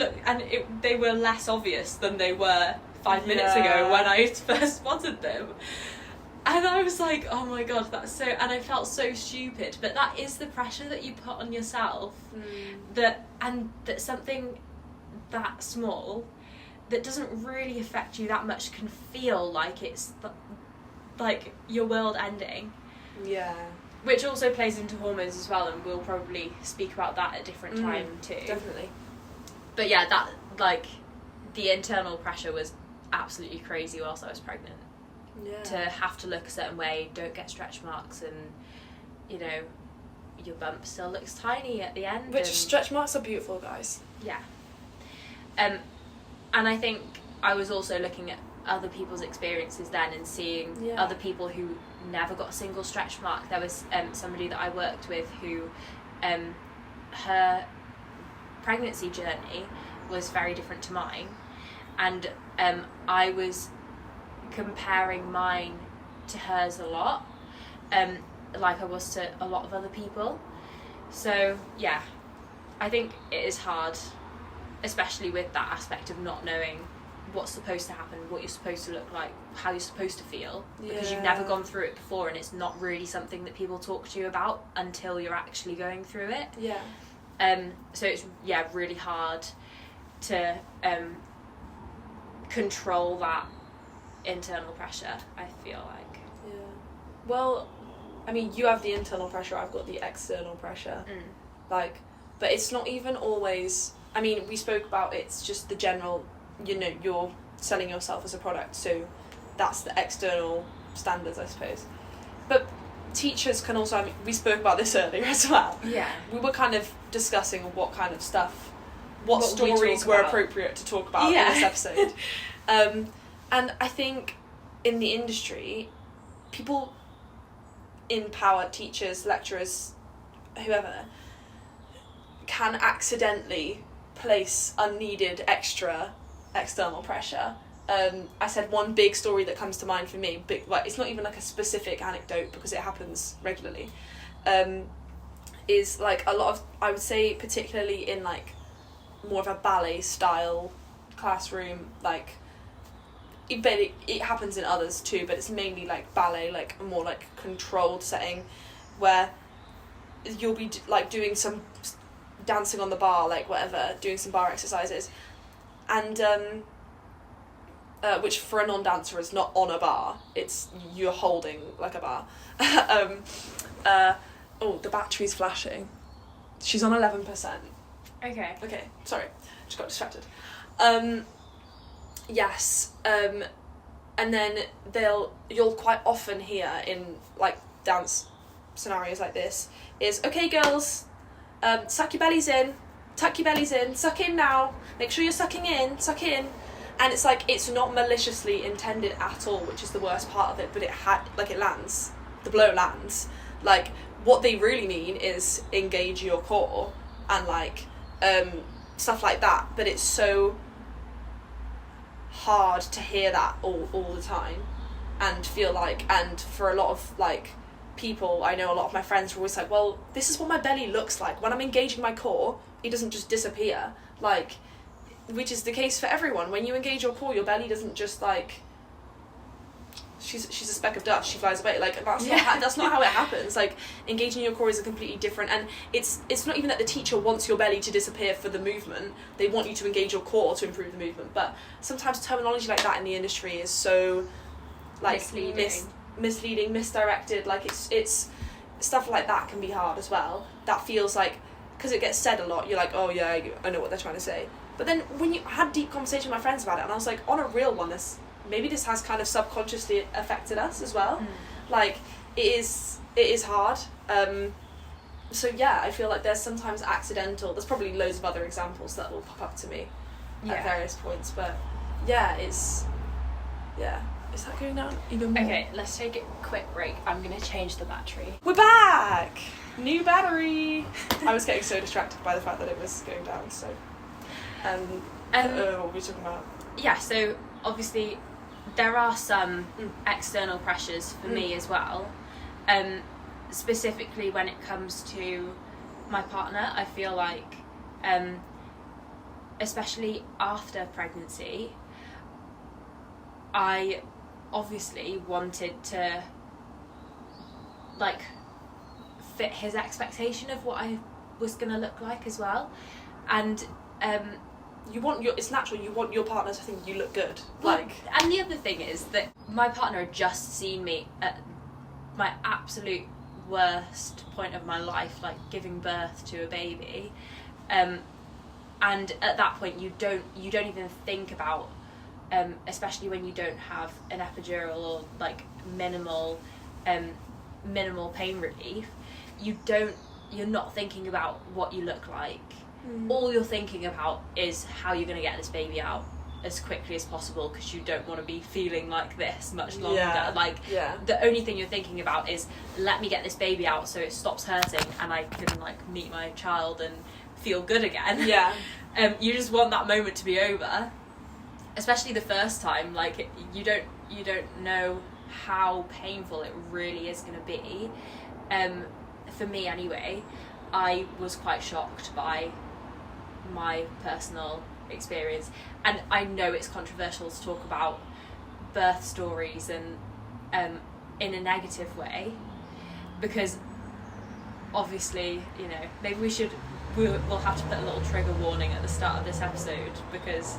were less obvious than they were 5 minutes ago when I first spotted them. And I was like, oh my god, that's so, and I felt so stupid. But that is the pressure that you put on yourself, that something that small, that doesn't really affect you that much, can feel like it's like your world ending. Yeah. Which also plays into hormones as well, and we'll probably speak about that at a different time too. Definitely. But yeah, that, like, the internal pressure was absolutely crazy whilst I was pregnant. Yeah. To have to look a certain way, don't get stretch marks, and, you know, your bump still looks tiny at the end. Which stretch marks are beautiful, guys. Yeah. And I think I was also looking at other people's experiences then and seeing other people who never got a single stretch mark. There was somebody that I worked with who her pregnancy journey was very different to mine, and I was comparing mine to hers a lot, like I was to a lot of other people. So yeah, I think it is hard, especially with that aspect of not knowing what's supposed to happen, what you're supposed to look like, how you're supposed to feel, because you've never gone through it before, and it's not really something that people talk to you about until you're actually going through it. So it's really hard to control that internal pressure, I feel like. Well, I mean, you have the internal pressure, I've got the external pressure. Like, but it's not even always, I mean, we spoke about it's just the general, you know, you're selling yourself as a product, so that's the external standards, I suppose. But teachers can also, I mean, we spoke about this earlier as well. Yeah. We were kind of discussing what kind of stuff, what we stories talk were about. appropriate to talk about in this episode. And I think in the industry, people in power, teachers, lecturers, whoever, can accidentally place unneeded extra external pressure. I said one big story that comes to mind for me, like, it's not even like a specific anecdote because it happens regularly, is like a lot of, I would say particularly in like more of a ballet style classroom, like it happens in others too, but it's mainly like ballet, like a more like controlled setting where you'll be like doing some dancing on the bar, like whatever, doing some bar exercises, and which for a non-dancer is not on a bar, it's you're holding like a bar. Oh, the battery's flashing. She's on 11%. Okay, sorry, just got distracted. Yes, and then you'll quite often hear in like dance scenarios like this is, okay girls, suck your bellies in, tuck your bellies in, suck in now, make sure you're sucking in, suck in. And it's like, it's not maliciously intended at all, which is the worst part of it, but it lands, the blow lands. Like, what they really mean is engage your core and like stuff like that, but it's so hard to hear that all the time and feel like, and for a lot of like people, I know a lot of my friends are always like, well, this is what my belly looks like when I'm engaging my core, it doesn't just disappear, like, which is the case for everyone. When you engage your core, your belly doesn't just like, she's a speck of dust, she flies away, like that's not how it happens. Like, engaging your core is a completely different, and it's not even that the teacher wants your belly to disappear for the movement, they want you to engage your core to improve the movement. But sometimes terminology like that in the industry is so like misleading, misdirected, like it's stuff like that can be hard as well. That feels like, because it gets said a lot, you're like, oh yeah, I know what they're trying to say. But then when you had deep conversation with my friends about it, and I was like, on a real one, maybe this has kind of subconsciously affected us as well. Like, it is hard. so yeah, I feel like there's sometimes there's probably loads of other examples that will pop up to me at various points, but yeah, is that going down even more? Okay, let's take a quick break. I'm going to change the battery. We're back! New battery! I was getting so distracted by the fact that it was going down, so... what were we talking about? Yeah, so obviously there are some external pressures for me as well. Specifically when it comes to my partner, I feel like, especially after pregnancy, I obviously wanted to like fit his expectation of what I was gonna look like as well, and it's natural, you want your partner to think you look good. And the other thing is that my partner had just seen me at my absolute worst point of my life, like giving birth to a baby, and at that point you don't even think about, especially when you don't have an epidural or like minimal pain relief, you're not thinking about what you look like. All you're thinking about is how you're going to get this baby out as quickly as possible, because you don't want to be feeling like this much longer. The only thing you're thinking about is, let me get this baby out so it stops hurting and I can like meet my child and feel good again. You just want that moment to be over, especially the first time. Like you don't know how painful it really is going to be. For me anyway, I was quite shocked by my personal experience, and I know it's controversial to talk about birth stories and in a negative way, because obviously, you know, maybe we'll have to put a little trigger warning at the start of this episode, because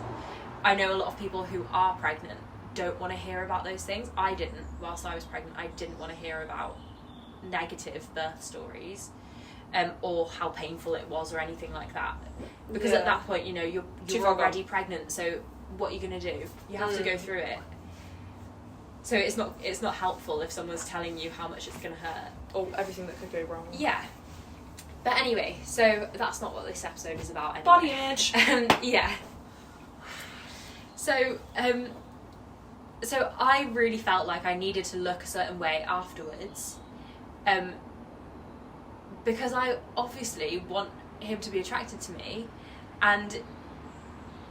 I know a lot of people who are pregnant don't want to hear about those things. I didn't. Whilst I was pregnant, I didn't want to hear about negative birth stories, or how painful it was or anything like that, because at that point, you know, you're already pregnant, so what are you going to do? You have to go through it. So it's not helpful if someone's telling you how much it's going to hurt or everything that could go wrong. But anyway, so that's not what this episode is about anyway. Body image. So I really felt like I needed to look a certain way afterwards, because I obviously want him to be attracted to me, and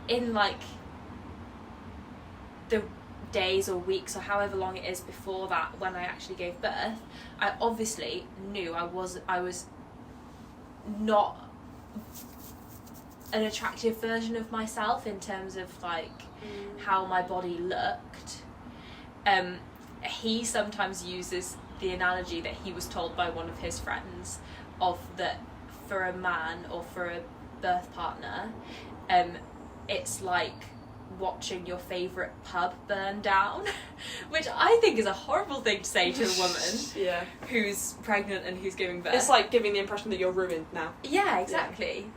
in like the days or weeks or however long it is before that, when I actually gave birth, I obviously knew I was not an attractive version of myself in terms of like how my body looked. He sometimes uses the analogy that he was told by one of his friends of that for a man or for a birth partner, it's like watching your favourite pub burn down, which I think is a horrible thing to say to a woman who's pregnant and who's giving birth. It's like giving the impression that you're ruined now. Yeah, exactly.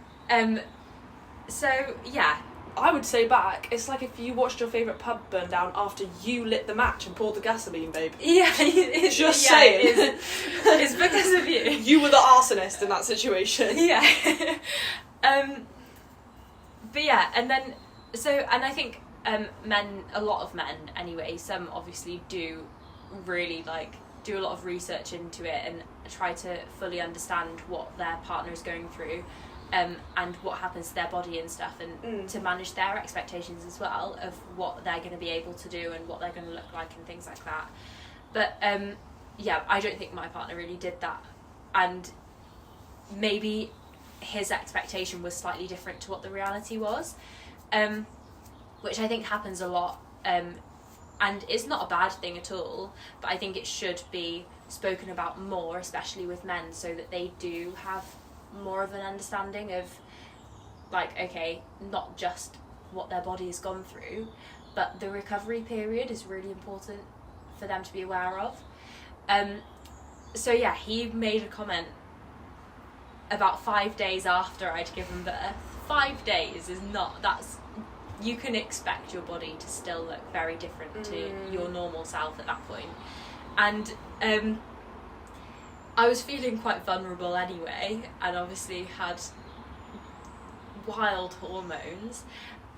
So yeah, I would say back, it's like if you watched your favourite pub burn down after you lit the match and poured the gasoline, babe. Yeah, saying. It's because of you. You were the arsonist in that situation. Yeah. But yeah, and I think a lot of men anyway, some obviously do really do a lot of research into it and try to fully understand what their partner is going through, and what happens to their body and stuff, and to manage their expectations as well of what they're going to be able to do and what they're going to look like and things like that. But yeah, I don't think my partner really did that, and maybe his expectation was slightly different to what the reality was, which I think happens a lot, and it's not a bad thing at all, but I think it should be spoken about more, especially with men, so that they do have more of an understanding of okay, not just what their body has gone through, but the recovery period is really important for them to be aware of. So yeah, he made a comment about 5 days after I'd given birth. 5 days is not, you can expect your body to still look very different to your normal self at that point. And I was feeling quite vulnerable anyway, and obviously had wild hormones,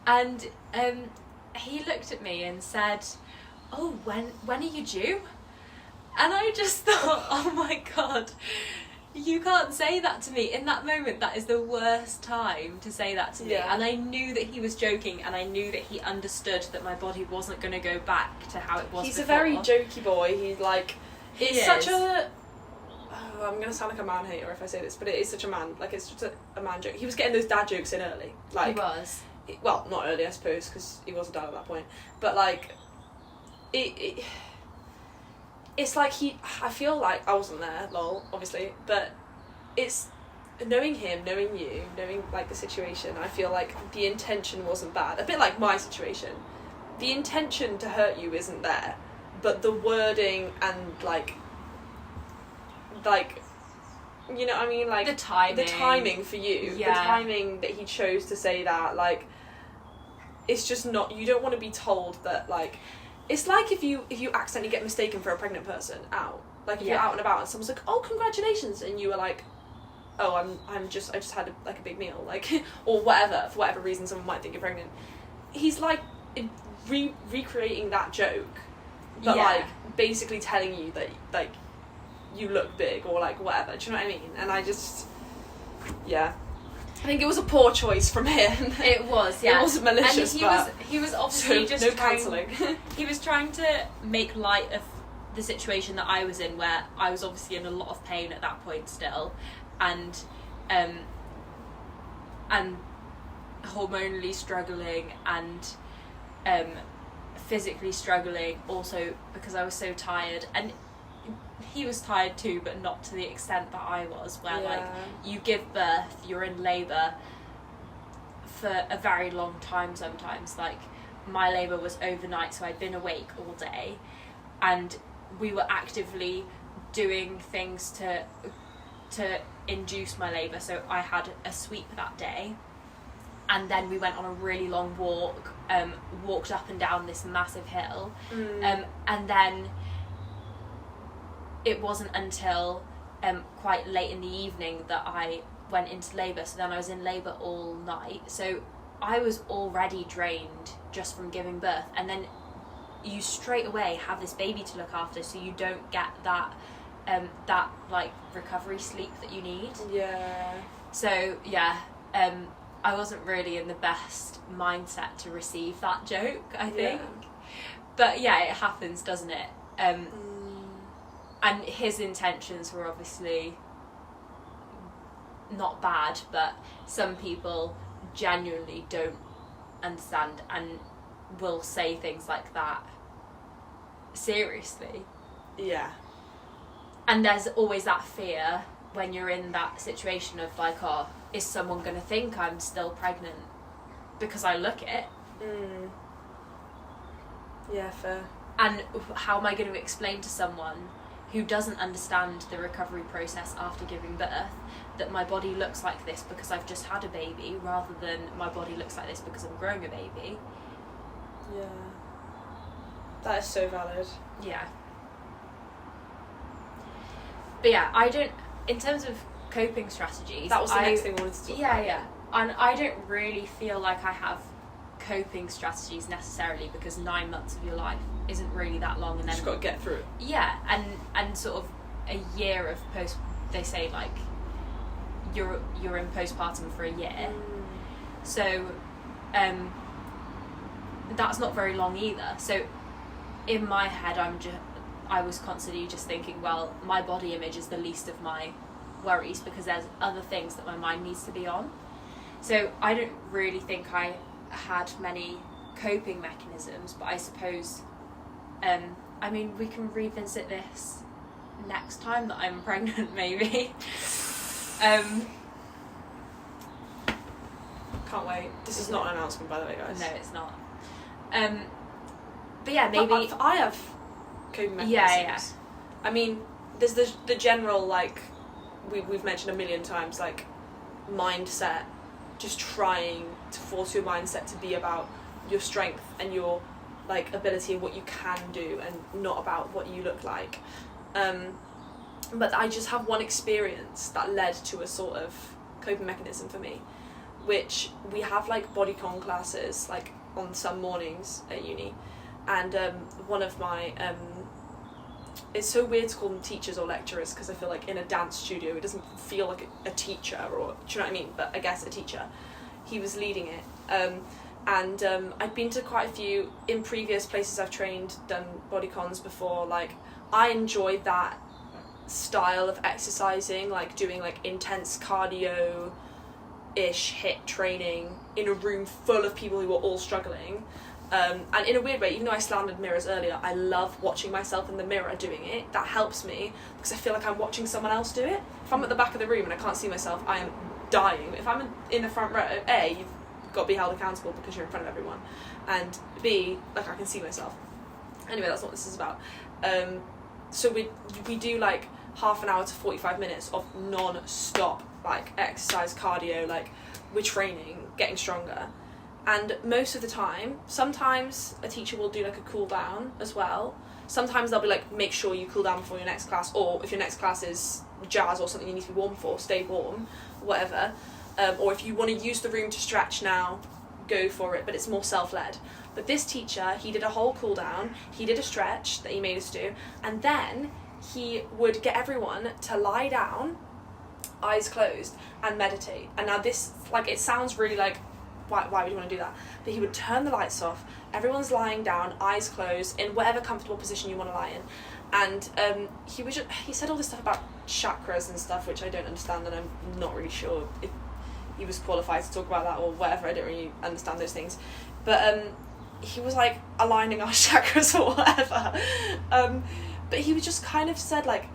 and he looked at me and said, "Oh, when are you due?" And I just thought, oh my god, you can't say that to me. In that moment, that is the worst time to say that to me. Yeah. And I knew that he was joking, and I knew that he understood that my body wasn't going to go back to how it was He's before. a very jokey boy. He's like, He it's such is. a... Oh, I'm going to sound like a man hater if I say this, but it is such a man, like, it's just a man joke. He was getting those dad jokes in early. Like, He was. Well, not early, I suppose, because he was a dad at that point. But, like, it's like I feel like, I wasn't there, lol, obviously, but it's knowing him, knowing you, knowing, like, the situation, I feel like the intention wasn't bad. A bit like my situation. The intention to hurt you isn't there, but the wording and, like, you know what I mean? Like, The timing for you. Yeah. The timing that he chose to say that, like, it's just not, you don't want to be told that, like, it's like if you accidentally get mistaken for a pregnant person out. Like, if you're Yeah. out and about and someone's like, "Oh, congratulations," and you were like, "Oh, I just had a big meal," like, or whatever, for whatever reason someone might think you're pregnant. He's like recreating that joke, but Yeah. like basically telling you that, like, you look big or, like, whatever. Do you know what I mean? And I just, yeah, I think it was a poor choice from him. It was, yeah. It wasn't malicious, and but he was obviously so just no trying, cancelling. he was trying to make light of the situation that I was in, where I was obviously in a lot of pain at that point still, and hormonally struggling, and physically struggling also because I was so tired, and he was tired too, but not to the extent that I was, where like you give birth, you're in labour for a very long time sometimes. Like, my labour was overnight, so I'd been awake all day, and we were actively doing things to induce my labour. So I had a sweep that day, and then we went on a really long walk, walked up and down this massive hill, and then it wasn't until quite late in the evening that I went into labour. So then I was in labour all night, so I was already drained just from giving birth, and then you straight away have this baby to look after, so you don't get that like recovery sleep that you need. So yeah, I wasn't really in the best mindset to receive that joke, I think. But yeah, it happens, doesn't it? And his intentions were obviously not bad, but some people genuinely don't understand and will say things like that seriously. Yeah. And there's always that fear when you're in that situation of like, oh, is someone going to think I'm still pregnant because I look it? Yeah, fair. And how am I going to explain to someone who doesn't understand the recovery process after giving birth that my body looks like this because I've just had a baby, rather than my body looks like this because I'm growing a baby? Yeah. That is so valid. Yeah. But yeah, I don't, in terms of coping strategies, That was the next thing I wanted to talk about. Yeah. And I don't really feel like I have coping strategies necessarily, because 9 months of your life isn't really that long, and then Just got to get through it. Yeah, and sort of a year of post. They say like you're in postpartum for a year, so that's not very long either. So in my head, I was constantly just thinking, well, my body image is the least of my worries because there's other things that my mind needs to be on. So I don't really think I had many coping mechanisms, but I suppose, I mean, we can revisit this next time that I'm pregnant, maybe. Can't wait. This is not an announcement, by the way, guys. No, it's not. But yeah, maybe. But I have coping mechanisms. Yeah. I mean, there's the general, like, we've mentioned a million times, like, mindset. Just trying to force your mindset to be about your strength and your, like, ability and what you can do, and not about what you look like. But I just have one experience that led to a sort of coping mechanism for me, which we have like bodycon classes like on some mornings at uni, and one of my it's so weird to call them teachers or lecturers, because I feel like in a dance studio it doesn't feel like a teacher, or do you know what I mean, but I guess a teacher. He was leading it, and I'd been to quite a few in previous places I've trained, done bodycons before. Like, I enjoyed that style of exercising, like doing like intense cardio ish HIIT training in a room full of people who were all struggling, and in a weird way, even though I slandered mirrors earlier, I love watching myself in the mirror doing it. That helps me because I feel like I'm watching someone else do it. If I'm at the back of the room and I can't see myself, I am dying. If I'm in the front row, A, you've got to be held accountable because you're in front of everyone, and B, like, I can see myself. Anyway, that's what this is about. So we do like half an hour to 45 minutes of non-stop like exercise, cardio, like we're training, getting stronger. And most of the time, sometimes a teacher will do like a cool down as well. Sometimes they'll be like, make sure you cool down before your next class, or if your next class is jazz or something you need to be warm for, stay warm, whatever. Or if you want to use the room to stretch now, go for it, but it's more self-led. But this teacher, he did a whole cool down, he did a stretch that he made us do, and then he would get everyone to lie down, eyes closed, and meditate. And now this, like, it sounds really like, why would you want to do that? But he would turn the lights off, everyone's lying down, eyes closed, in whatever comfortable position you want to lie in. And he said all this stuff about chakras and stuff, which I don't understand, and I'm not really sure if he was qualified to talk about that or whatever. I don't really understand those things. But he was like aligning our chakras or whatever. But he was just kind of said like,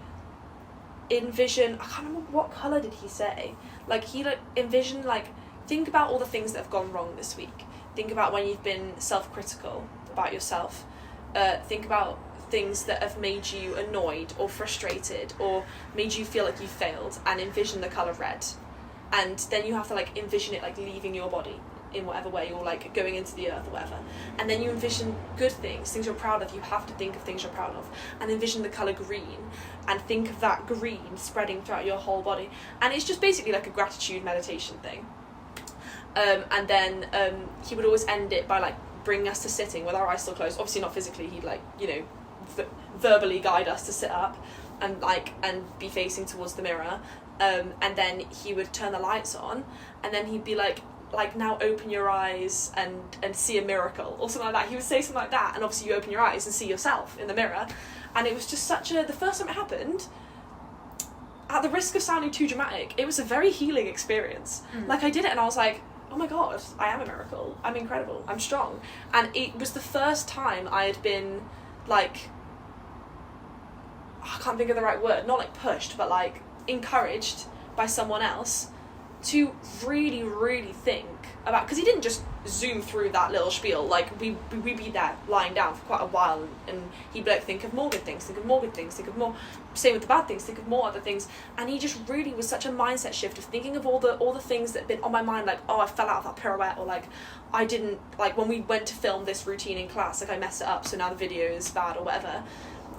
envision, I can't remember what colour did he say. Like, he like envisioned, like, think about all the things that have gone wrong this week. Think about when you've been self-critical about yourself. Think about things that have made you annoyed or frustrated or made you feel like you failed, and envision the colour red. And then you have to like envision it like leaving your body in whatever way, or like going into the earth or whatever. And then you envision good things you're proud of. You have to think of things you're proud of, and envision the colour green, and think of that green spreading throughout your whole body. And it's just basically like a gratitude meditation thing. And then he would always end it by like bringing us to sitting with our eyes still closed. Obviously not physically, he'd like, you know, verbally guide us to sit up and be facing towards the mirror. And then he would turn the lights on, and then he'd be like now open your eyes and see a miracle or something like that. He would say something like that, and obviously you open your eyes and see yourself in the mirror. And it was just the first time it happened, at the risk of sounding too dramatic, it was a very healing experience. Like, I did it and I was like, oh my god, I am a miracle, I'm incredible, I'm strong. And it was the first time I had been like, I can't think of the right word, not like pushed, but like encouraged by someone else to really, really think about, because he didn't just zoom through that little spiel, like we'd be there lying down for quite a while, and he'd be like, think of more good things, think of more good things, think of more, same with the bad things, think of more other things. And he just really was such a mindset shift of thinking of all the things that had been on my mind, like, oh, I fell out of that pirouette, or like, I didn't, like, when we went to film this routine in class, like, I messed it up, so now the video is bad or whatever.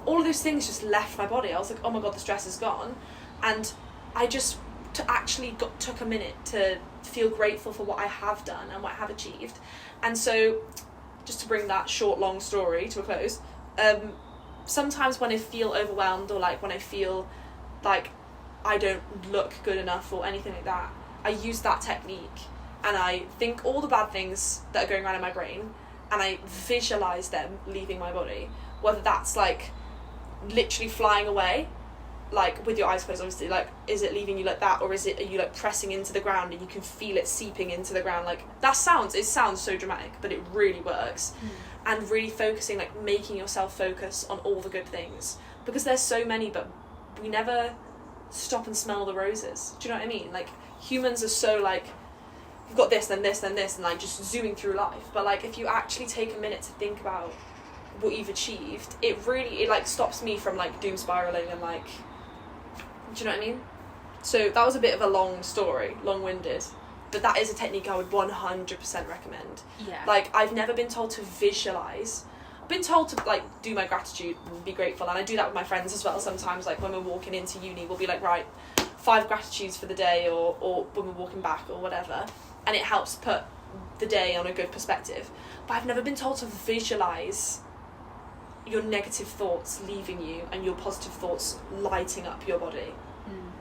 All of those things just left my body. I was like, oh my god, the stress is gone. And I just took a minute to feel grateful for what I have done and what I have achieved. And so, just to bring that short, long story to a close, sometimes when I feel overwhelmed, or like when I feel like I don't look good enough or anything like that, I use that technique, and I think all the bad things that are going around in my brain, and I visualise them leaving my body, whether that's like literally flying away, like with your eyes closed, obviously, like, is it leaving you like that, or are you like pressing into the ground and you can feel it seeping into the ground? Like, it sounds so dramatic, but it really works. And really focusing, like making yourself focus on all the good things, because there's so many, but we never stop and smell the roses. Do you know what I mean? Like, humans are so like, you've got this, then this, then this, and like just zooming through life. But like, if you actually take a minute to think about what you've achieved, it like stops me from like doom spiraling and like, do you know what I mean? So that was a bit of a long story, long-winded, but that is a technique I would 100% recommend. Yeah. Like, I've never been told to visualise. been told to like do my gratitude and be grateful, and I do that with my friends as well sometimes. Like when we're walking into uni, we'll be like, right, 5 gratitudes for the day, or when we're walking back or whatever, and it helps put the day on a good perspective. But I've never been told to visualize your negative thoughts leaving you and your positive thoughts lighting up your body,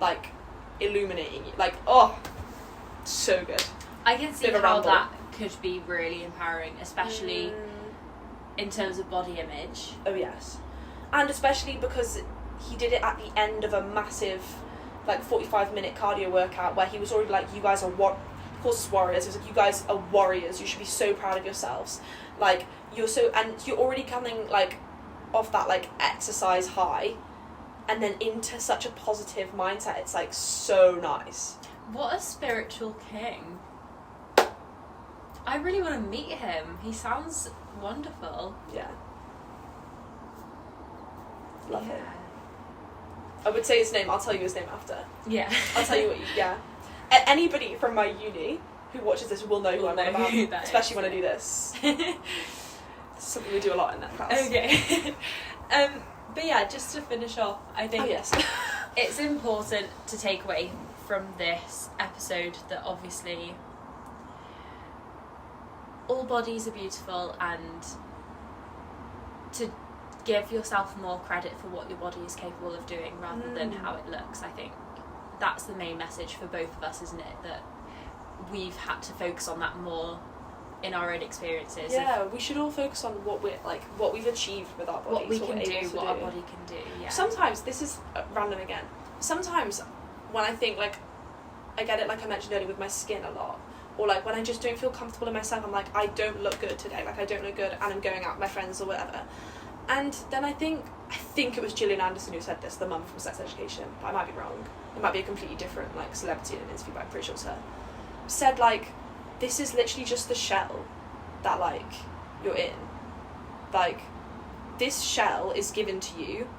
like illuminating you. Like, oh, so good. I can see Bit of a how ramble. that could be really empowering, especially in terms of body image. Oh yes, and especially because he did it at the end of a massive, like 45-minute cardio workout where he was already like, you guys are of course it's warriors. He was like, you guys are warriors. You should be so proud of yourselves. Like you're already coming like off that like exercise high, and then into such a positive mindset. It's like so nice. What a spiritual king. I really want to meet him. He sounds wonderful. Yeah. Love him. I would say his name. I'll tell you his name after. Yeah. I'll tell you what. Anybody from my uni who watches this will know who I'm on about, especially when I do this. It's something we do a lot in that class. Okay. But yeah, just to finish off, I think it's important to take away from this episode that obviously all bodies are beautiful, and to give yourself more credit for what your body is capable of doing rather than how it looks. I think that's the main message for both of us, isn't it? That we've had to focus on that more in our own experiences. Yeah, we should all focus on what we've achieved with our bodies, what we can do, what our body can do. Yeah. Sometimes, this is random again, sometimes when I think, like, I get it, like I mentioned earlier, with my skin a lot, or like when I just don't feel comfortable in myself, I'm like, I don't look good today, like I don't look good, and I'm going out with my friends or whatever. And then I think it was Gillian Anderson who said this, the mum from Sex Education, but I might be wrong. It might be a completely different like celebrity in an interview, but I'm pretty sure it's her. Said like, this is literally just the shell that like you're in. Like, this shell is given to you,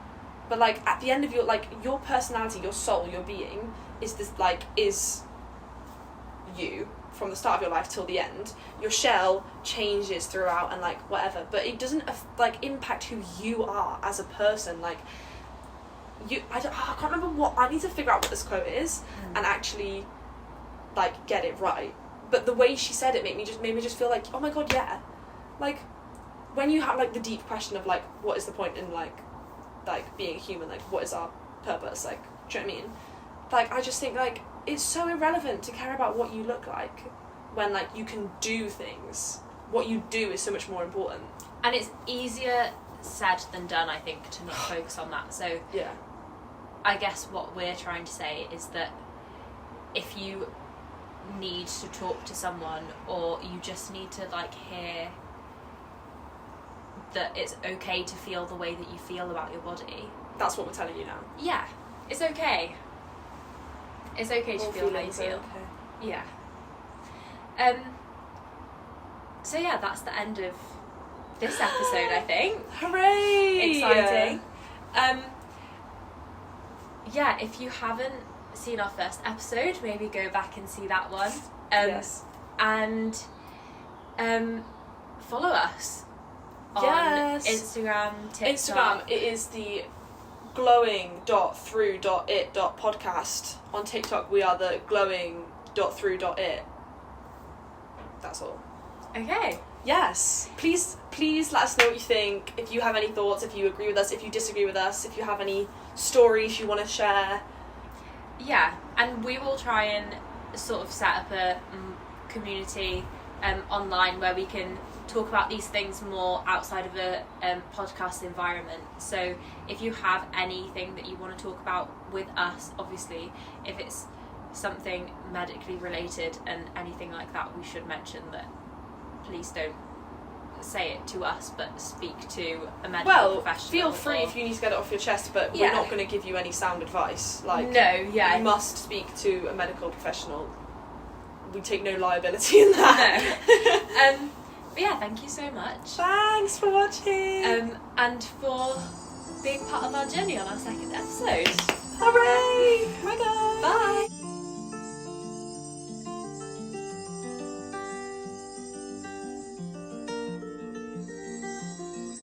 but like at the end of your personality, your soul, your being is you from the start of your life till the end. Your shell changes throughout and like whatever, but it doesn't like impact who you are as a person. Like I can't remember what, I need to figure out what this quote is and actually like get it right. But the way she said it made me just feel like, oh my god, yeah. Like when you have like the deep question of like, what is the point in like being a human, like what is our purpose, like, do you know what I mean? Like I just think like it's so irrelevant to care about what you look like when like you can do things. What you do is so much more important. And it's easier said than done, I think, to not focus on that. So yeah, I guess what we're trying to say is that if you need to talk to someone, or you just need to like hear that it's okay to feel the way that you feel about your body, that's what we're telling you now. yeah, it's okay. It's okay to feel how you feel. Okay. Yeah. So yeah, that's the end of this episode, I think. Hooray! Exciting. Yeah, if you haven't seen our first episode, maybe go back and see that one. Yes. And follow us on Instagram, TikTok. Instagram, it is the glowing.through.it.podcast. On TikTok, we are the glowing.through.it. That's all. Okay. Yes. Please let us know what you think. If you have any thoughts, if you agree with us, if you disagree with us, if you have any stories you want to share. Yeah, and we will try and sort of set up a community online where we can talk about these things more outside of a podcast environment. So if you have anything that you want to talk about with us, obviously, if it's something medically related and anything like that, we should mention that please don't say it to us, but speak to a medical professional. Feel free if you need to get it off your chest, but we're not going to give you any sound advice. Like, you must speak to a medical professional. We take no liability in that. No. But yeah, thank you so much. Thanks for watching. And for being part of our journey on our second episode. Hooray! Bye guys.